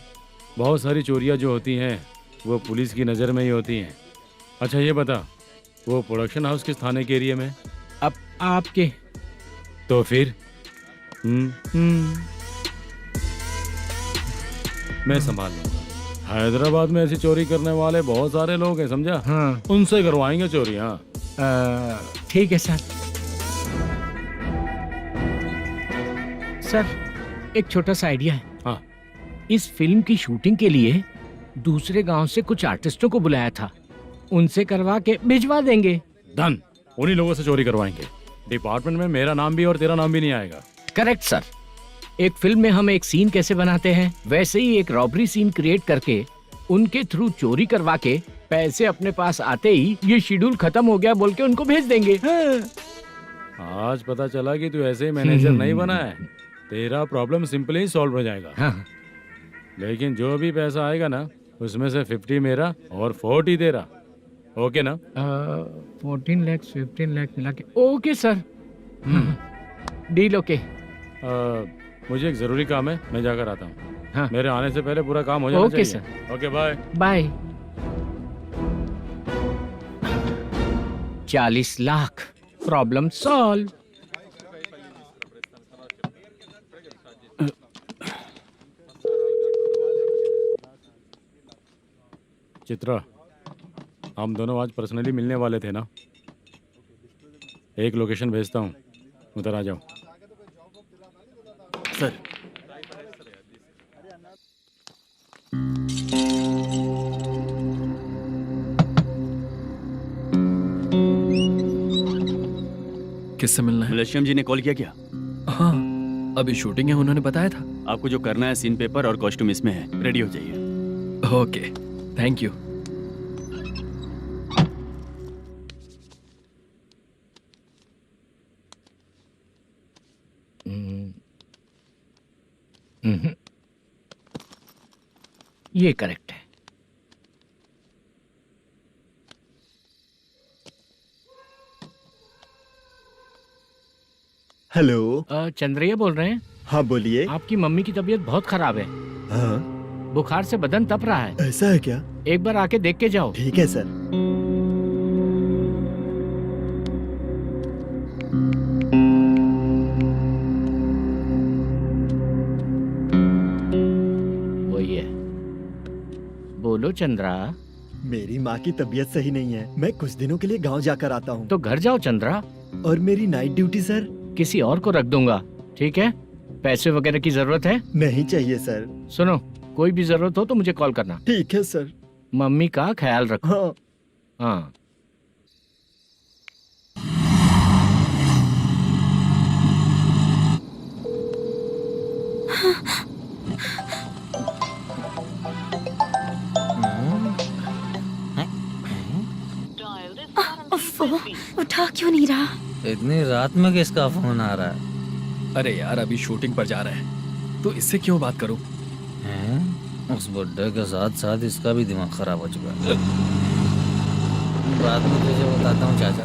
बहुत सारी चोरियां जो होती हैं वो पुलिस की नज़र में ही होती हैं। अच्छा ये बता, वो प्रोडक्शन हाउस किस थाने के एरिया में? अब आपके। तो फिर मैं संभाल लूंगा। हैदराबाद में ऐसी चोरी करने वाले बहुत सारे लोग हैं, समझा? हाँ। उनसे करवाएंगे चोरी। हाँ ठीक है सर। सर एक छोटा सा आइडिया है। हाँ। इस फिल्म की शूटिंग के लिए दूसरे गांव से कुछ आर्टिस्टों को बुलाया था, उनसे करवा के भिजवा देंगे। डन, उन्हीं लोगों से चोरी करवाएंगे। डिपार्टमेंट में मेरा नाम भी और तेरा नाम भी नहीं आएगा। Correct sir. एक फिल्म में हम एक सीन कैसे बनाते हैं वैसे ही एक रॉबरी सीन क्रिएट करके उनके थ्रू चोरी करवा के पैसे अपने पास आते ही ये शेड्यूल खत्म हो गया बोल के उनको भेज देंगे। आज पता चला कि तू ऐसे ही मैनेजर नहीं बना है। तेरा प्रॉब्लम सिंपली ही सॉल्व हो जाएगा। हाँ। लेकिन जो भी पैसा आएगा ना उसमें से 50 मेरा और 40 तेरा। ओके ना? 14 लाख 15 लाख मिला के। Okay sir. Deal okay. मुझे एक जरूरी काम है, मैं जाकर आता हूँ। हाँ। मेरे आने से पहले पूरा काम हो जाना ओके चाहिए। Sir. Okay bye. Bye. 40 lakh, problem solve. Chitra, हम दोनों आज पर्सनली मिलने वाले थे ना? एक लोकेशन भेजता हूँ, उधर आ जाओ। सर। किससे मिलना है? मलेशियम जी ने कॉल किया क्या? हाँ, अभी शूटिंग है, उन्होंने बताया था। आपको जो करना है सीन पेपर और कॉस्ट्यूम इसमें है, रेडी हो जाइए। Okay, thank you. ये करेक्ट है। हेलो। चंद्रैया बोल रहे हैं? हाँ बोलिए। आपकी मम्मी की तबीयत बहुत खराब है। हाँ। बुखार से बदन तप रहा है। ऐसा है क्या? एक बार आके देख के जाओ। ठीक है सर। वही है। बोलो चंद्रा। मेरी माँ की तबीयत सही नहीं है, मैं कुछ दिनों के लिए गांव जाकर आता हूँ। तो घर जाओ चंद्रा। और मेरी नाइट ड्यूटी सर? किसी और को रख दूंगा, ठीक है? पैसे वगैरह की जरूरत है? नहीं चाहिए सर। सुनो, कोई भी जरूरत हो तो मुझे कॉल करना। ठीक है सर। मम्मी का ख्याल रखो। हाँ। हाँ। उफ़्फ़ो, उठा क्यों नहीं रहा? इतनी रात में किसका फोन आ रहा है? अरे यार अभी शूटिंग पर जा रहे हैं तो इससे क्यों बात करूं? हैं? उस बुड्ढे के साथ साथ इसका भी दिमाग खराब हो चुका है। बाद में तुझे बताता हूँ चाचा।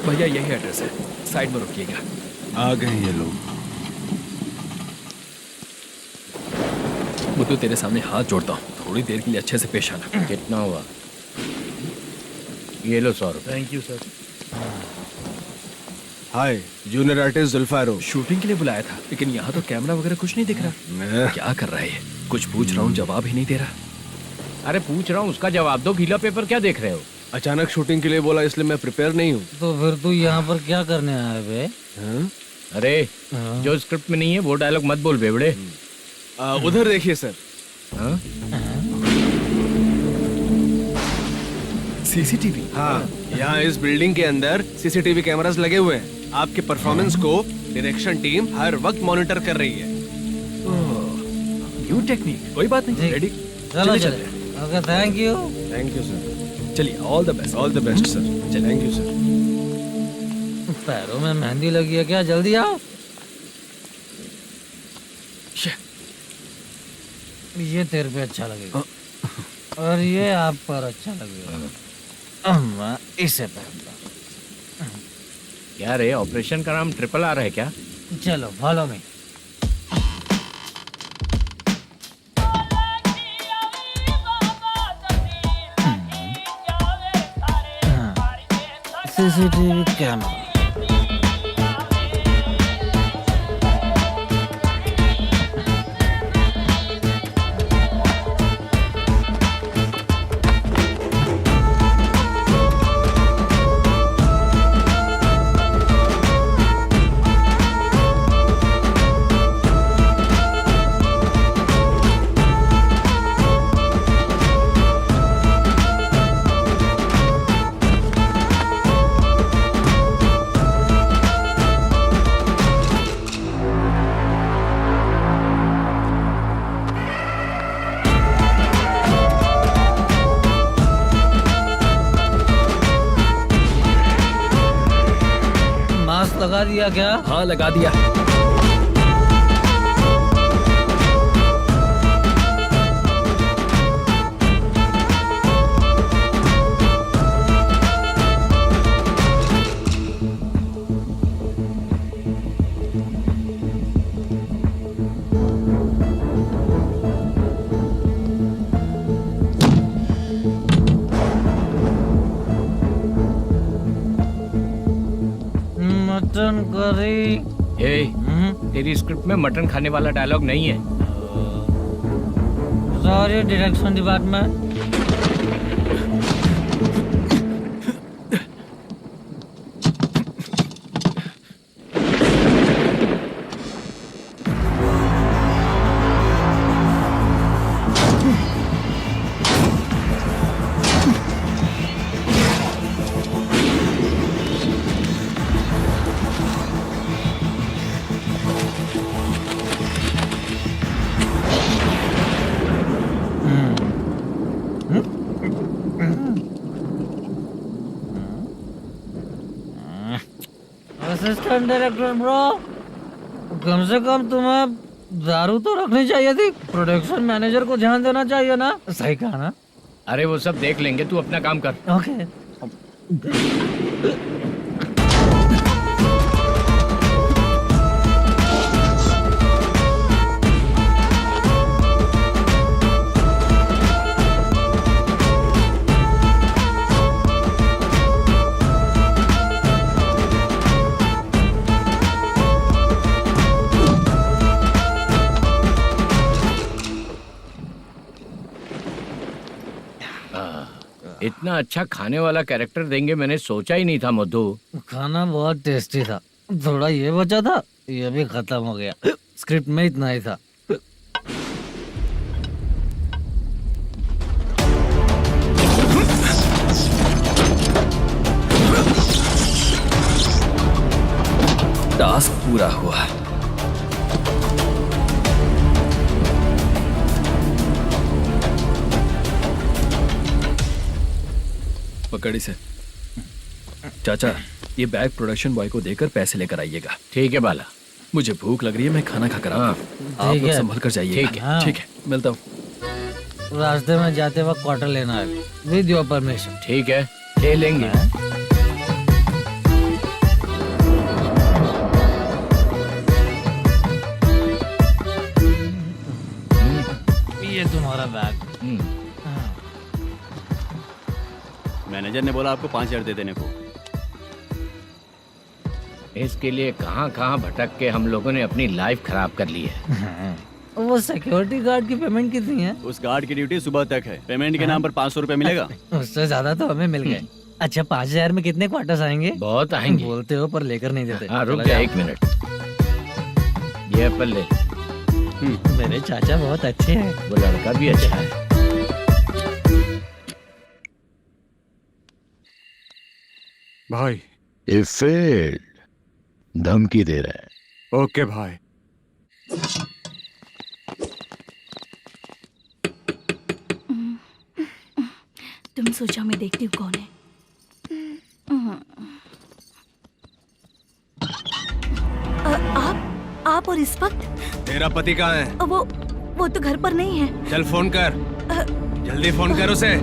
भैया यही एड्रेस है, साइड में रुकिएगा। आ गए ये लोग। मुझे तेरे सामने हाथ जोड़ता हूँ, थोड़ी देर के लिए अच्छे से पेश आना। कितना हुआ? ये लो 100 रुपए। Thank you sir. Hi, junior artist जुल्फारो। शूटिंग के लिए बुलाया था, लेकिन यहाँ तो कैमरा वगैरह कुछ नहीं दिख रहा। क्या कर रहा है ये? कुछ पूछ रहा हूँ, जवाब ही नहीं दे रहा। अरे पूछ रहा हूँ, उसका जवाब दो। गीला पेपर क्या देख रहे हो? अचानक शूटिंग के लिए बोला, इसलिए मैं प्रिपेयर नहीं हूँ। तो फिर तू यहाँ पर क्या करने आया बे? अरे जो स्क्रिप्ट में नहीं है वो डायलॉग मत बोल बेवड़े। उधर देखिए सर। सीसीटीवी? हाँ, यहाँ इस बिल्डिंग के अंदर सीसीटीवी कैमरास लगे हुए हैं। आपके परफॉर्मेंस को डायरेक्शन टीम हर वक्त मॉनिटर कर रही है। न्यू टेक्निक, कोई बात नहीं। रेडी? चलो चले। Okay, thank you. Thank you sir. चलिए, all the best. All the best sir. Thank you sir. पैरों में मेहंदी लगी है क्या? जल्दी आओ। ये तेरे पे अच्छा लगेगा और ये आप पर अच्छा लगेगा। मैं इसे पहनता। क्या रे, ऑपरेशन का नाम ट्रिपल आर है क्या? चलो फॉलो मी। CCTV camera. लगा दिया क्या? हाँ लगा दिया। Mutton curry. तेरी स्क्रिप्ट में मटन खाने वाला डायलॉग नहीं है। Sorry direction department. Assistant director bro, कम से कम तुम्हें दारू तो रखनी चाहिए थी। प्रोडक्शन मैनेजर को ध्यान देना चाहिए ना। सही कहा ना? अरे वो सब देख लेंगे, तू अपना काम कर। ओके। इतना अच्छा खाने वाला कैरेक्टर देंगे मैंने सोचा ही नहीं था मधु। खाना बहुत टेस्टी था। थोड़ा ये बचा था, ये भी खत्म हो गया। स्क्रिप्ट में इतना ही था। टास्क पूरा हुआ। पकड़ इसे। चाचा, ये बैग प्रोडक्शन बॉय को देकर पैसे लेकर आइएगा। ठीक है बाला। मुझे भूख लग रही है, मैं खाना खाकर आता हूँ। आप ठीक लोग है। संभल कर जाइएगा। ठीक है। ठीक है, मिलता हूँ। रास्ते में जाते वक्त क्वार्टर लेना है विद योर परमिशन। ठीक है, ले लेंगे। ये तुम्हारा बैग। मैनेजर ने बोला आपको 5,000 दे देने को। इसके लिए कहाँ कहाँ भटक के हम लोगों ने अपनी लाइफ खराब कर ली है। वो सिक्योरिटी गार्ड की पेमेंट कितनी है? उस गार्ड की ड्यूटी सुबह तक है। पेमेंट के नाम पर 500 रुपए मिलेगा। उससे ज्यादा तो हमें मिल गए। अच्छा 5,000 में कितने क्वार्टर्स आएंगे? बहुत आएंगे। बोलते हो पर लेकर नहीं देते। हाँ रुक जा 1 मिनट। ये एप्पल ले। मेरे चाचा बहुत अच्छे हैं। वो लड़का भी अच्छा है। भाई ये फेल्ड धमकी दे रहा है। ओके भाई। तुम सोचा मैं देखती हूँ कौन है। आप और इस वक्त तेरा पति कहाँ है? वो तो घर पर नहीं है। चल फोन कर, जल्दी फोन कर उसे।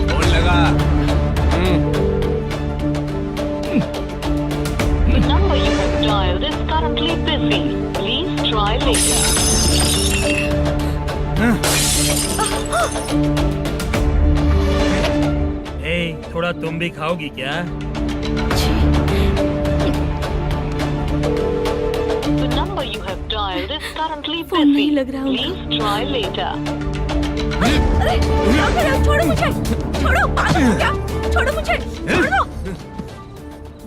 फोन लगा। number you have dialed is currently busy. Please try later. थोड़ा तुम भी खाओगी क्या? The number you have dialed is currently phone नहीं busy. लग रहा होगा। Please try later. अरे क्या कर रहे हो? छोड़ो मुझे, छोड़ो, पागल हो क्या? छोड़ो मुझे, छोड़ो।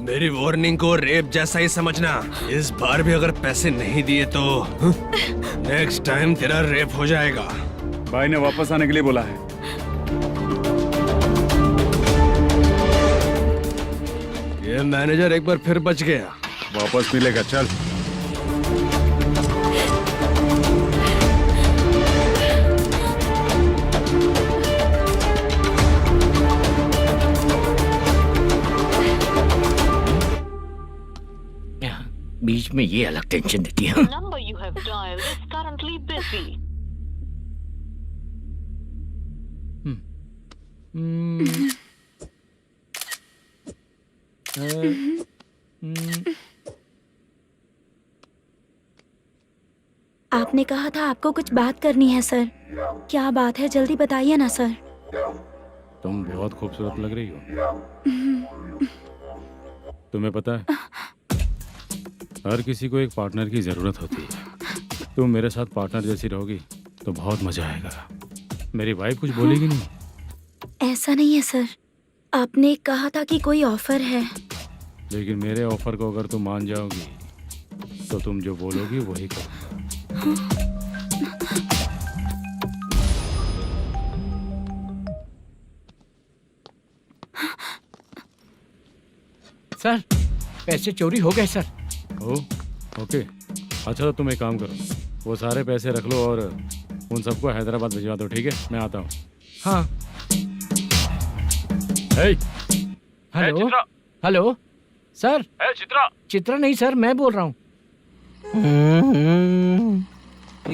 मेरी वार्निंग को रेप जैसा ही समझना। इस बार भी अगर पैसे नहीं दिए तो नेक्स्ट टाइम तेरा रेप हो जाएगा। भाई ने वापस आने के लिए बोला है। ये मैनेजर एक बार फिर बच गया। वापस मिलेगा, चल। बीच में ये अलग टेंशन देती है। The number you have dialed is currently busy. आपने कहा था आपको कुछ बात करनी है सर। क्या बात है, जल्दी बताइए ना सर। तुम बहुत खूबसूरत लग रही हो। तुम्हें पता है, हर किसी को एक पार्टनर की जरूरत होती है। तुम मेरे साथ पार्टनर जैसी रहोगी तो बहुत मजा आएगा। मेरी वाइफ कुछ बोलेगी नहीं? ऐसा नहीं है सर, आपने कहा था कि कोई ऑफर है। लेकिन मेरे ऑफर को अगर तुम मान जाओगी तो तुम जो बोलोगी वही करूँगा। सर पैसे चोरी हो गए सर। ओके, अच्छा तो तुम एक काम करो, वो सारे पैसे रख लो और उन सबको हैदराबाद भिजवा दो। ठीक है, मैं आता हूँ। हाँ। Hello hello sir. Chitra. Chitra नहीं सर, मैं बोल रहा हूँ।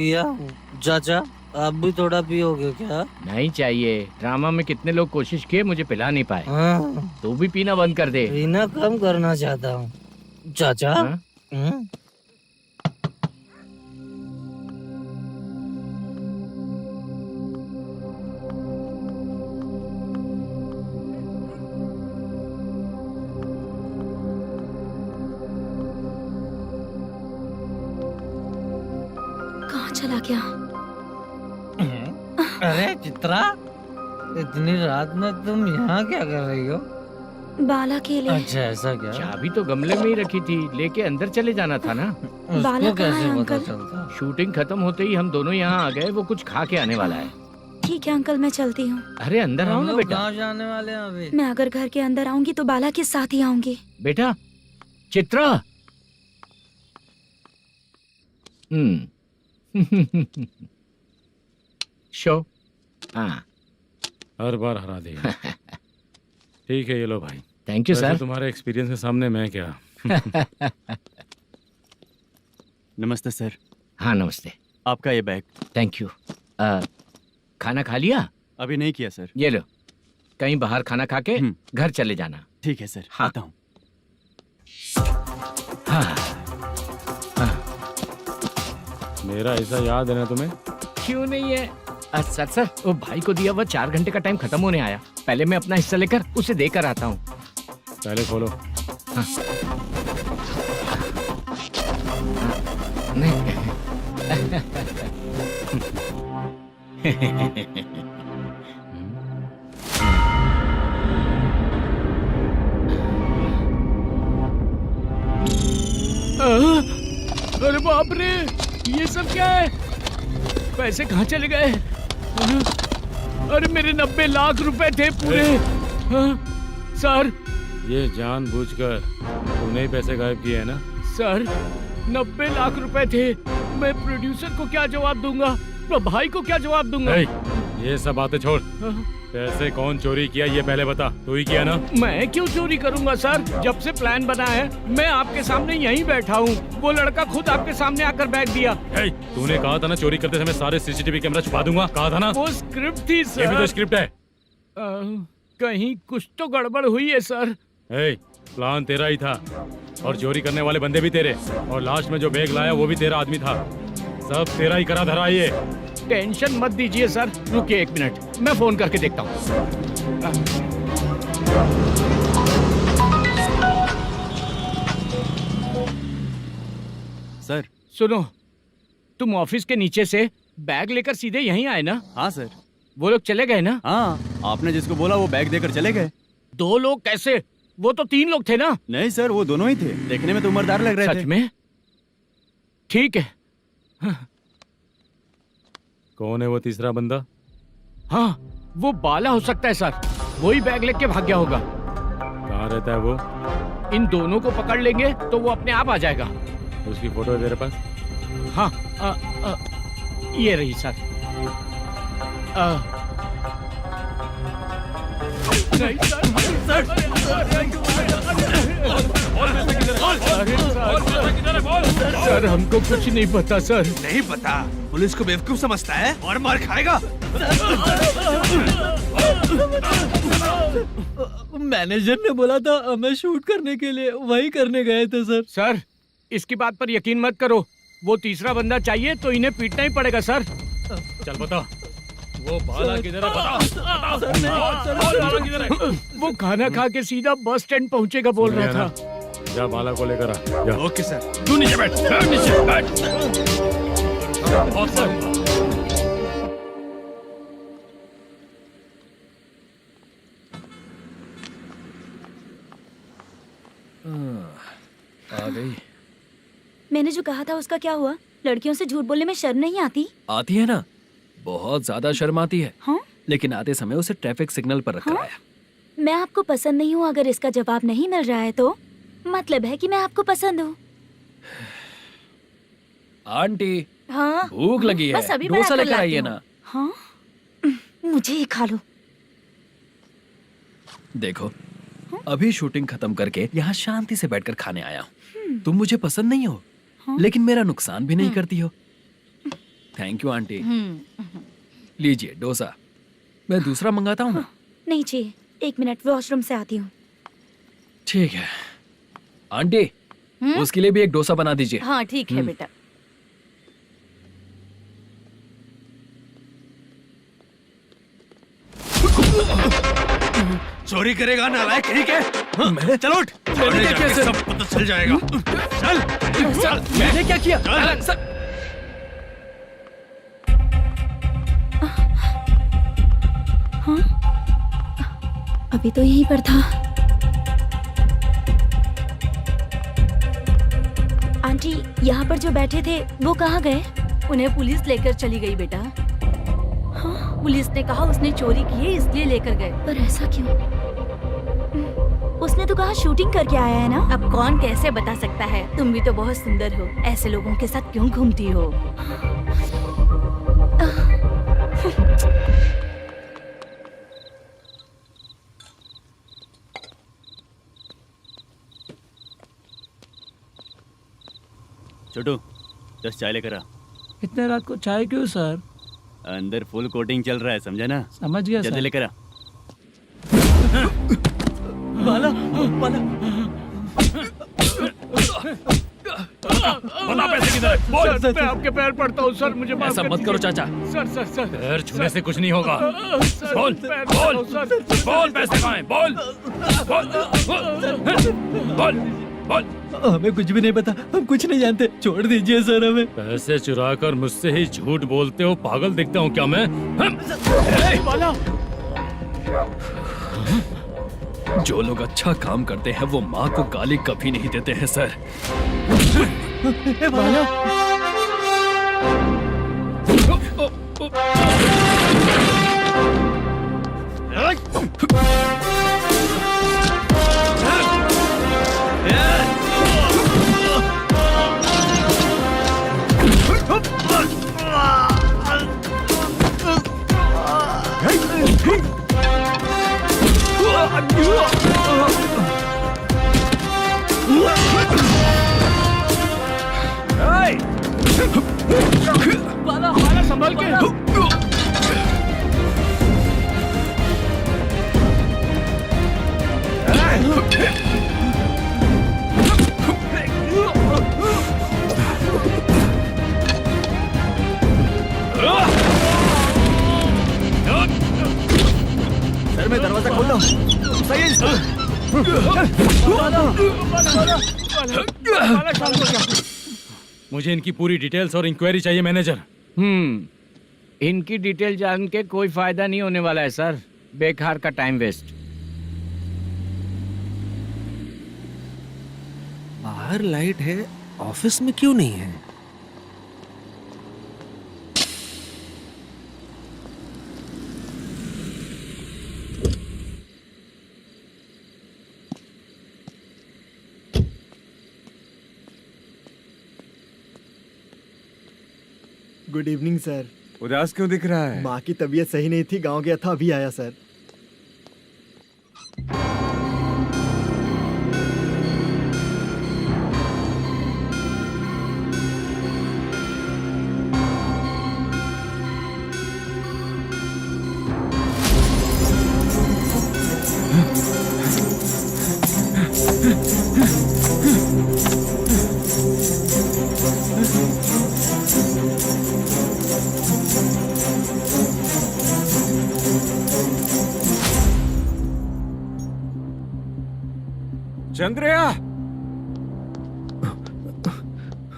या चाचा आप भी थोड़ा पियोगे क्या? नहीं चाहिए। ड्रामा में कितने लोग कोशिश किए, मुझे पिला नहीं पाए। तू भी पीना बंद कर दे। पीना कम करना चाहता हूँ चाचा। कहाँ चला गया? अरे चित्रा, इतनी रात में तुम यहाँ क्या कर रही हो? बाला के लिए। अच्छा ऐसा क्या? चाबी तो गमले में ही रखी थी, लेके अंदर चले जाना था ना। बाला उसको कहाँ है कैसे पता अंकल? चलता? शूटिंग खत्म होते ही हम दोनों यहाँ आ गए। वो कुछ खा के आने वाला है। ठीक है अंकल, मैं चलती हूँ। अरे अंदर आओ हम ना लोग बेटा। कहाँ जाने वाले हैं अभी? मैं अगर घर के अंदर आऊंगी तो बाला के साथ ही आऊंगी। बेटा चित्रा। शो। हाँ हर बार हरा दे। ठीक है ये लो भाई। थैंक यू वैसे सर। तुम्हारे एक्सपीरियंस के सामने मैं क्या। नमस्ते सर। हाँ नमस्ते। आपका ये बैग। Thank you. खाना खा लिया? अभी नहीं किया सर। ये लो, कहीं बाहर खाना खा के घर चले जाना। ठीक है सर। हाँ। आता हूँ। हाँ। मेरा ऐसा याद है ना तुम्हें? क्यों नहीं है? सर वो भाई को दिया हुआ 4 घंटे का टाइम खत्म होने आया। पहले मैं अपना हिस्सा लेकर उसे देकर आता हूँ। पहले खोलो। हाँ। नहीं। अरे बाप रे, ये सब क्या है? पैसे कहाँ चले गए? अरे मेरे 90 लाख रुपए थे पूरे। सर ये जानबूझकर तूने ही पैसे गायब किए हैं ना? सर 90 लाख रुपए थे। मैं प्रोड्यूसर को क्या जवाब दूंगा, तो भाई को क्या जवाब दूंगा? ये सब बातें छोड़। पैसे कौन चोरी किया ये पहले बता। तू ही किया ना? मैं क्यों चोरी करूंगा सर? जब से प्लान बना है मैं आपके सामने यहीं बैठा हूँ। वो लड़का खुद आपके सामने आकर बैग दिया। तूने कहा था ना चोरी करते समय सारे सीसीटीवी कैमरा छुपा दूंगा। कहा था ना? वो स्क्रिप्ट थी सर। ये भी तो स्क्रिप्ट है। कहीं कुछ तो गड़बड़ हुई है सर। प्लान तेरा ही था और चोरी करने वाले बंदे भी तेरे, और लास्ट में जो बैग लाया वो भी तेरा आदमी था। सब तेरा ही करा धरा ये। टेंशन मत दीजिए सर। रुकिए 1 मिनट, मैं फोन करके देखता हूँ। सर सुनो, तुम ऑफिस के नीचे से बैग लेकर सीधे यहीं आए ना? हाँ सर। वो लोग चले गए ना? हाँ, आपने जिसको बोला वो बैग देकर चले गए। 2 लोग कैसे? वो तो 3 लोग थे ना? नहीं सर, वो दोनों ही थे। देखने में तो उम्रदार लग रहे थे। सच में? ठीक है। कौन है वो तीसरा बंदा? हाँ, वो बाला हो सकता है सर। वही बैग लेके भाग गया होगा। कहाँ रहता है वो? इन दोनों को पकड़ लेंगे तो वो अपने आप आ जाएगा। उसकी फोटो है तेरे पास? हाँ, ये रही सर। नहीं सर, हमको कुछ नहीं पता सर। नहीं पता? पुलिस को बेवकूफ समझता है और मार खाएगा। मैनेजर ने बोला था हमें शूट करने के लिए, वही करने गए थे सर। सर इसकी बात पर यकीन मत करो। वो तीसरा बंदा चाहिए तो इन्हें पीटना ही पड़ेगा सर। चल बता, वो बाला किधर है? बता। वो खाना खा के सीधा बस स्टैंड पहुंचेगा बोल रहा था। जा बाला को लेकर आ। जा। Okay sir. तू नीचे बैठ। नीचे बैठ। आ गई। मैंने जो कहा था उसका क्या हुआ? लड़कियों से झूठ बोलने में शर्म नहीं आती? आती है ना, बहुत ज्यादा शर्म आती है। हाँ? लेकिन आते समय उसे ट्रैफिक सिग्नल पर रखा हाँ? है। मैं आपको पसंद नहीं हूँ अगर इसका जवाब नहीं मिल रहा है तो मतलब है कि मैं आपको पसंद हूँ। आंटी हाँ? भूख लगी है, बस अभी डोसा बनाकर लेकर लाती आइए हूँ। ना। हाँ? मुझे ही खा लो। देखो, अभी शूटिंग खत्म करके यहाँ शांति से बैठकर खाने आया हूँ। तुम मुझे पसंद नहीं हो, लेकिन मेरा नुकसान भी नहीं करती हो। Thank you aunty. लीजिए डोसा। मैं दूसरा मंगाता हूँ ना? नहीं चाहिए, 1 मिनट वॉशरूम से आती हूँ। ठीक है आंटी, उसके लिए भी एक डोसा बना दीजिए। हाँ ठीक है बेटा। चोरी करेगा नालायक, ठीक है? मैं? चलो उठ। मैंने क्या किया सर? सब पता चल जाएगा। चल। सर, मैंने क्या किया? सर। हाँ? अभी तो यहीं पर था। आंटी, यहाँ पर जो बैठे थे वो कहाँ गए? उन्हें पुलिस लेकर चली गई बेटा। हाँ? पुलिस ने कहा उसने चोरी की है इसलिए लेकर गए। पर ऐसा क्यों? उसने तो कहा शूटिंग करके आया है ना। अब कौन कैसे बता सकता है? तुम भी तो बहुत सुंदर हो, ऐसे लोगों के साथ क्यों घूमती हो? छोटू 10 चाय लेकर आ। इतने रात को चाय क्यों सर? अंदर फुल कोटिंग चल रहा है, समझा ना? समझ गया जल्दी सर। लेकर आ। बाला बाला बता पैसे किधर है? बोल। सर, मैं आपके पैर पड़ता हूँ सर, मुझे माफ ऐसा कर मत करो दीजिए। चाचा। सर पैर छूने से कुछ नहीं होगा। सर, बोल पैर बोल पड़ता हूँ, सर। बोल, पैसे कहाँ हैं? बोल बोल बोल बोल। हमें कुछ भी नहीं पता, हम कुछ नहीं जानते, छोड़ दीजिए सर हमें। पैसे चुरा कर मुझसे ही झूठ बोलते हो, पागल दिखता हूँ क्या मैं? जो लोग अच्छा काम करते हैं वो माँ को गाली कभी नहीं देते हैं सर। बाला संभाल के। सर मैं दरवाजा खोलता हूँ। सही है सर। मुझे इनकी पूरी डिटेल्स और इंक्वायरी चाहिए मैनेजर। इनकी डिटेल जान के कोई फायदा नहीं होने वाला है सर, बेकार का टाइम वेस्ट। बाहर लाइट है, ऑफिस में क्यों नहीं है? Good evening sir. उदास क्यों दिख रहा है? माँ की तबीयत सही नहीं थी, गांव गया था, अभी आया सर। चंद्रया,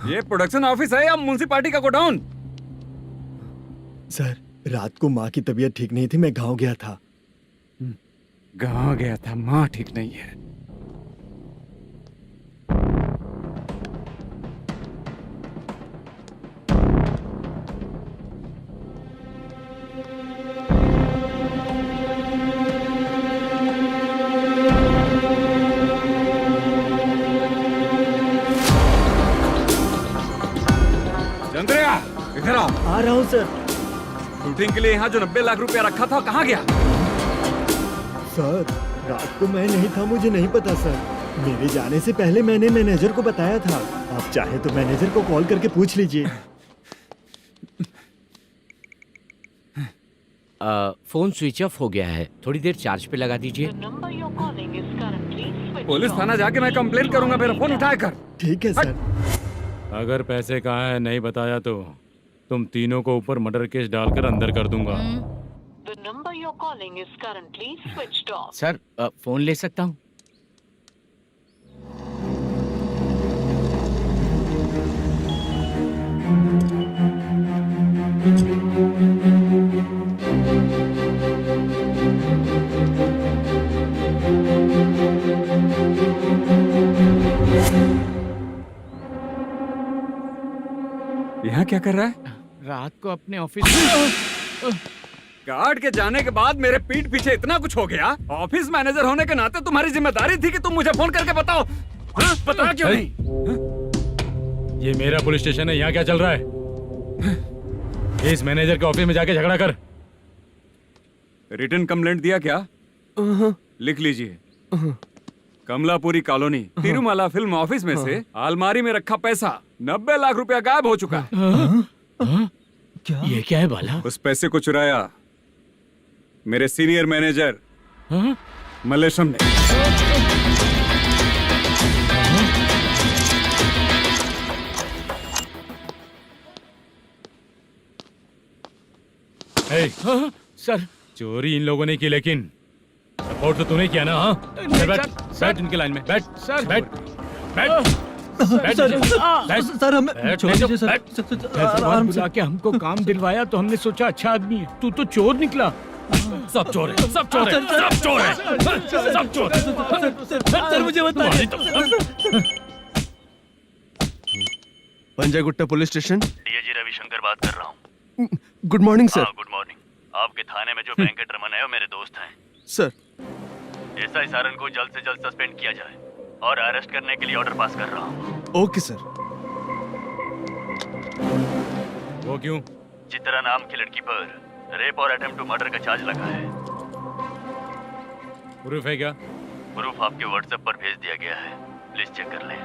ये प्रोडक्शन ऑफिस है या म्युनिसिपालिटी का गोडाउन? सर रात को माँ की तबीयत ठीक नहीं थी, मैं गांव गया था। गांव गया था, माँ ठीक नहीं है। चंद्रया इधर आओ। आ रहा हूँ सर। शूटिंग के लिए यहाँ जो 90 लाख रुपया रखा था कहाँ गया? सर रात को मैं नहीं था, मुझे नहीं पता सर। मेरे जाने से पहले मैंने मैनेजर को बताया था। आप चाहे तो मैनेजर को कॉल करके पूछ लीजिए। फोन स्विच ऑफ हो गया है, थोड़ी देर चार्ज पे लगा दीजिए। पुलिस थाना जाके मैं कंप्लेंट करूंगा, मेरा फोन उठाया कर। ठीक है सर। अगर पैसे कहाँ है नहीं बताया तो तुम तीनों को ऊपर मर्डर केस डालकर अंदर कर दूंगा। The number you're calling is currently switched off. Sir phone ले सकता हूँ? यहाँ क्या कर रहा है? रात को अपने ऑफिस गार्ड के जाने के बाद मेरे पीठ पीछे इतना कुछ हो गया। ऑफिस मैनेजर होने के नाते तुम्हारी जिम्मेदारी थी कि तुम मुझे फोन करके बताओ। हाँ? पता क्यों नहीं? ये मेरा पुलिस स्टेशन है, यहाँ क्या चल रहा है? इस मैनेजर के ऑफिस में जाके झगड़ा कर। रिटन कंप्लेंट दिया क्या? लिख लीजिए। Kamalapuri colony, Tirumala film office में से अलमारी में रखा पैसा 90 लाख रुपया गायब हो चुका है। क्या? ये क्या है बाला? उस पैसे को चुराया मेरे सीनियर मैनेजर मल्लेशम ने। सर, चोरी इन लोगों ने की, लेकिन सपोर्ट तो तूने किया ना? हाँ, बैठ बैठ इनके लाइन में, बैठ सर, बैठ बैठ सर हमें छोड़ दीजिए सर। आराम से आके हमको काम दिलवाया तो हमने सोचा अच्छा आदमी है। तू तो चोर निकला। सब चोर है, सब चोर है, सब चोर है, सब चोर है। सर मुझे बताइए। Panjagutta police station, DIG Ravishankar बात कर रहा हूँ। Good morning sir. Good morning. आपके थाने में जो वेंकट रमन है वो मेरे दोस्त हैं। सर, एसआई सारन को जल्द से जल्द सस्पेंड किया जाए और अरेस्ट करने के लिए ऑर्डर पास कर रहा हूँ। Okay sir. वो क्यों? चित्रा नाम की लड़की पर रेप और अटेम्प्ट टू मर्डर का चार्ज लगा है। प्रूफ है क्या? प्रूफ आपके व्हाट्सएप पर भेज दिया गया है, प्लीज चेक कर लें।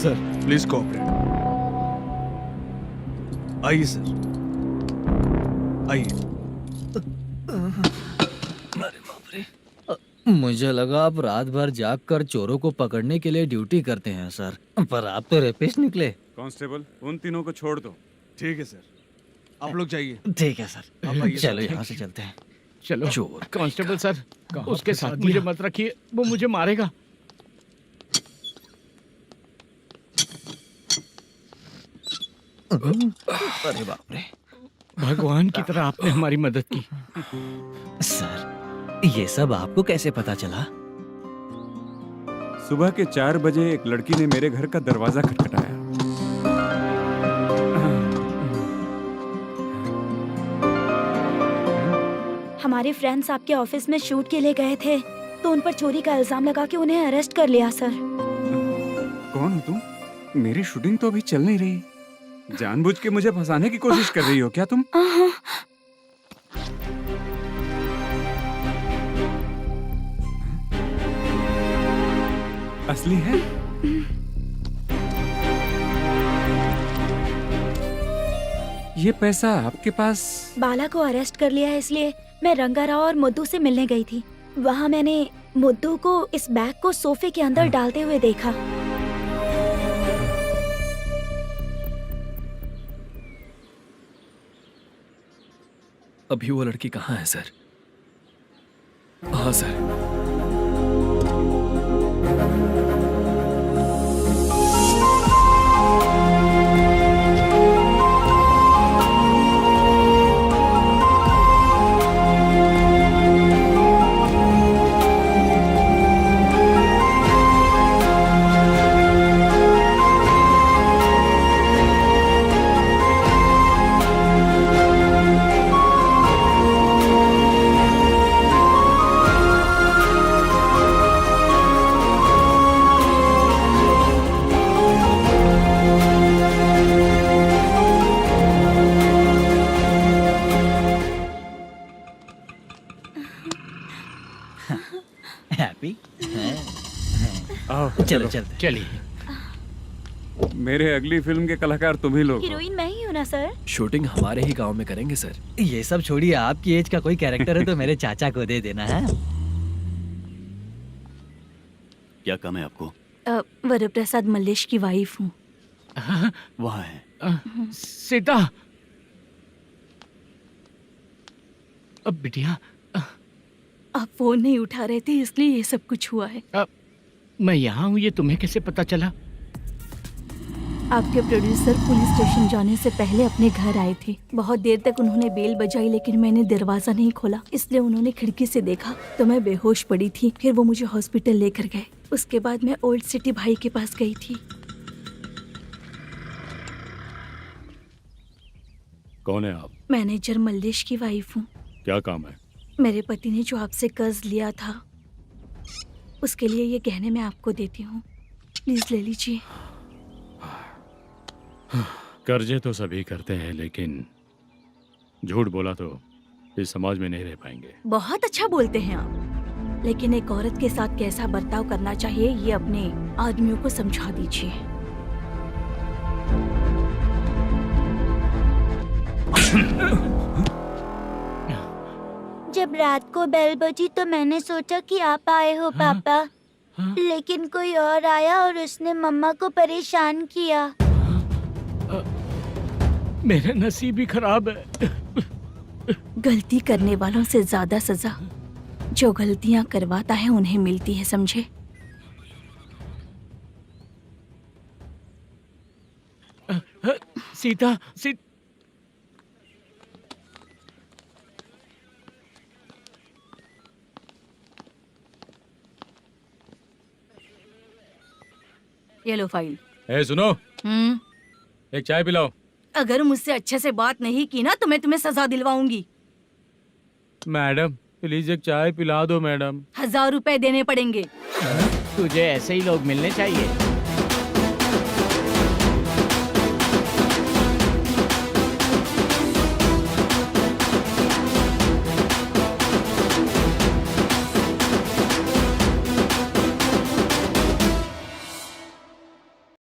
Sir please cooperate. आइए सर, आइए। मुझे लगा आप रात भर जाग कर चोरों को पकड़ने के लिए ड्यूटी करते हैं सर, पर आप तो रेपिस्ट निकले। कांस्टेबल, उन तीनों को छोड़ दो। ठीक है सर, आप लोग जाइए। ठीक है सर, चलो यहाँ से चलते हैं। चलो चोर कांस्टेबल सर, उसके साथ मुझे मत रखिए, वो मुझे मारेगा। अरे बाप रे, भगवान की तरह आपने हमारी मदद की। सर ये सब आपको कैसे पता चला? सुबह के 4 बजे एक लड़की ने मेरे घर का दरवाजा खटखटाया। हमारे फ्रेंड्स आपके ऑफिस में शूट के लिए गए थे तो उन पर चोरी का इल्जाम लगा के उन्हें अरेस्ट कर लिया सर। कौन हो तुम? मेरी शूटिंग तो अभी चल नहीं रही। जानबूझ के मुझे फंसाने की कोशिश कर रही हो क्या तुम? असली है? ये पैसा आपके पास? बाला को अरेस्ट कर लिया है इसलिए मैं रंगाराव और मुद्दू से मिलने गई थी। वहाँ मैंने मुद्दू को इस बैग को सोफे के अंदर डालते हुए देखा। अभी वो लड़की कहाँ है सर? हाँ सर। हैप्पी? चलो चलते। चलिए। मेरे अगली फिल्म के कलाकार तुम ही लोग हो। हीरोइन मैं ही हूँ ना सर। शूटिंग हमारे ही गांव में करेंगे सर। ये सब छोड़िए, आपकी एज का कोई कैरेक्टर है तो मेरे चाचा को दे देना है। क्या काम है आपको? वरप्रसाद मल्लेश की वाइफ हूँ। वहाँ है। सीता। अब बिटिया, आप फोन नहीं उठा रहे थे इसलिए ये सब कुछ हुआ है। मैं यहाँ हूँ, ये तुम्हें कैसे पता चला? आपके प्रोड्यूसर पुलिस स्टेशन जाने से पहले अपने घर आए थे। बहुत देर तक उन्होंने बेल बजाई लेकिन मैंने दरवाजा नहीं खोला, इसलिए उन्होंने खिड़की से देखा तो मैं बेहोश पड़ी थी। फिर वो मुझे हॉस्पिटल लेकर गए। उसके बाद मैं ओल्ड सिटी भाई के पास गई थी। कौन है आप? मैनेजर मल्लेश की वाइफ हूँ। क्या काम है? मेरे पति ने जो आपसे कर्ज लिया था, उसके लिए ये गहने मैं आपको देती हूँ, प्लीज ले लीजिए। कर्जे तो सभी करते हैं, लेकिन झूठ बोला तो इस समाज में नहीं रह पाएंगे। बहुत अच्छा बोलते हैं आप, लेकिन एक औरत के साथ कैसा बर्ताव करना चाहिए ये अपने आदमियों को समझा दीजिए। जब रात को बेल बजी तो मैंने सोचा कि आप आए हो पापा, लेकिन कोई और आया और उसने मम्मा को परेशान किया। मेरा नसीब ही खराब है। गलती करने वालों से ज्यादा सजा जो गलतियां करवाता है उन्हें मिलती है, समझे? सीता, ये लो फाइल। ए सुनो, एक चाय पिलाओ। अगर मुझसे अच्छे से बात नहीं की ना तो मैं तुम्हें सजा दिलवाऊंगी। मैडम प्लीज एक चाय पिला दो मैडम। 1000 रुपए देने पड़ेंगे। तुझे ऐसे ही लोग मिलने चाहिए।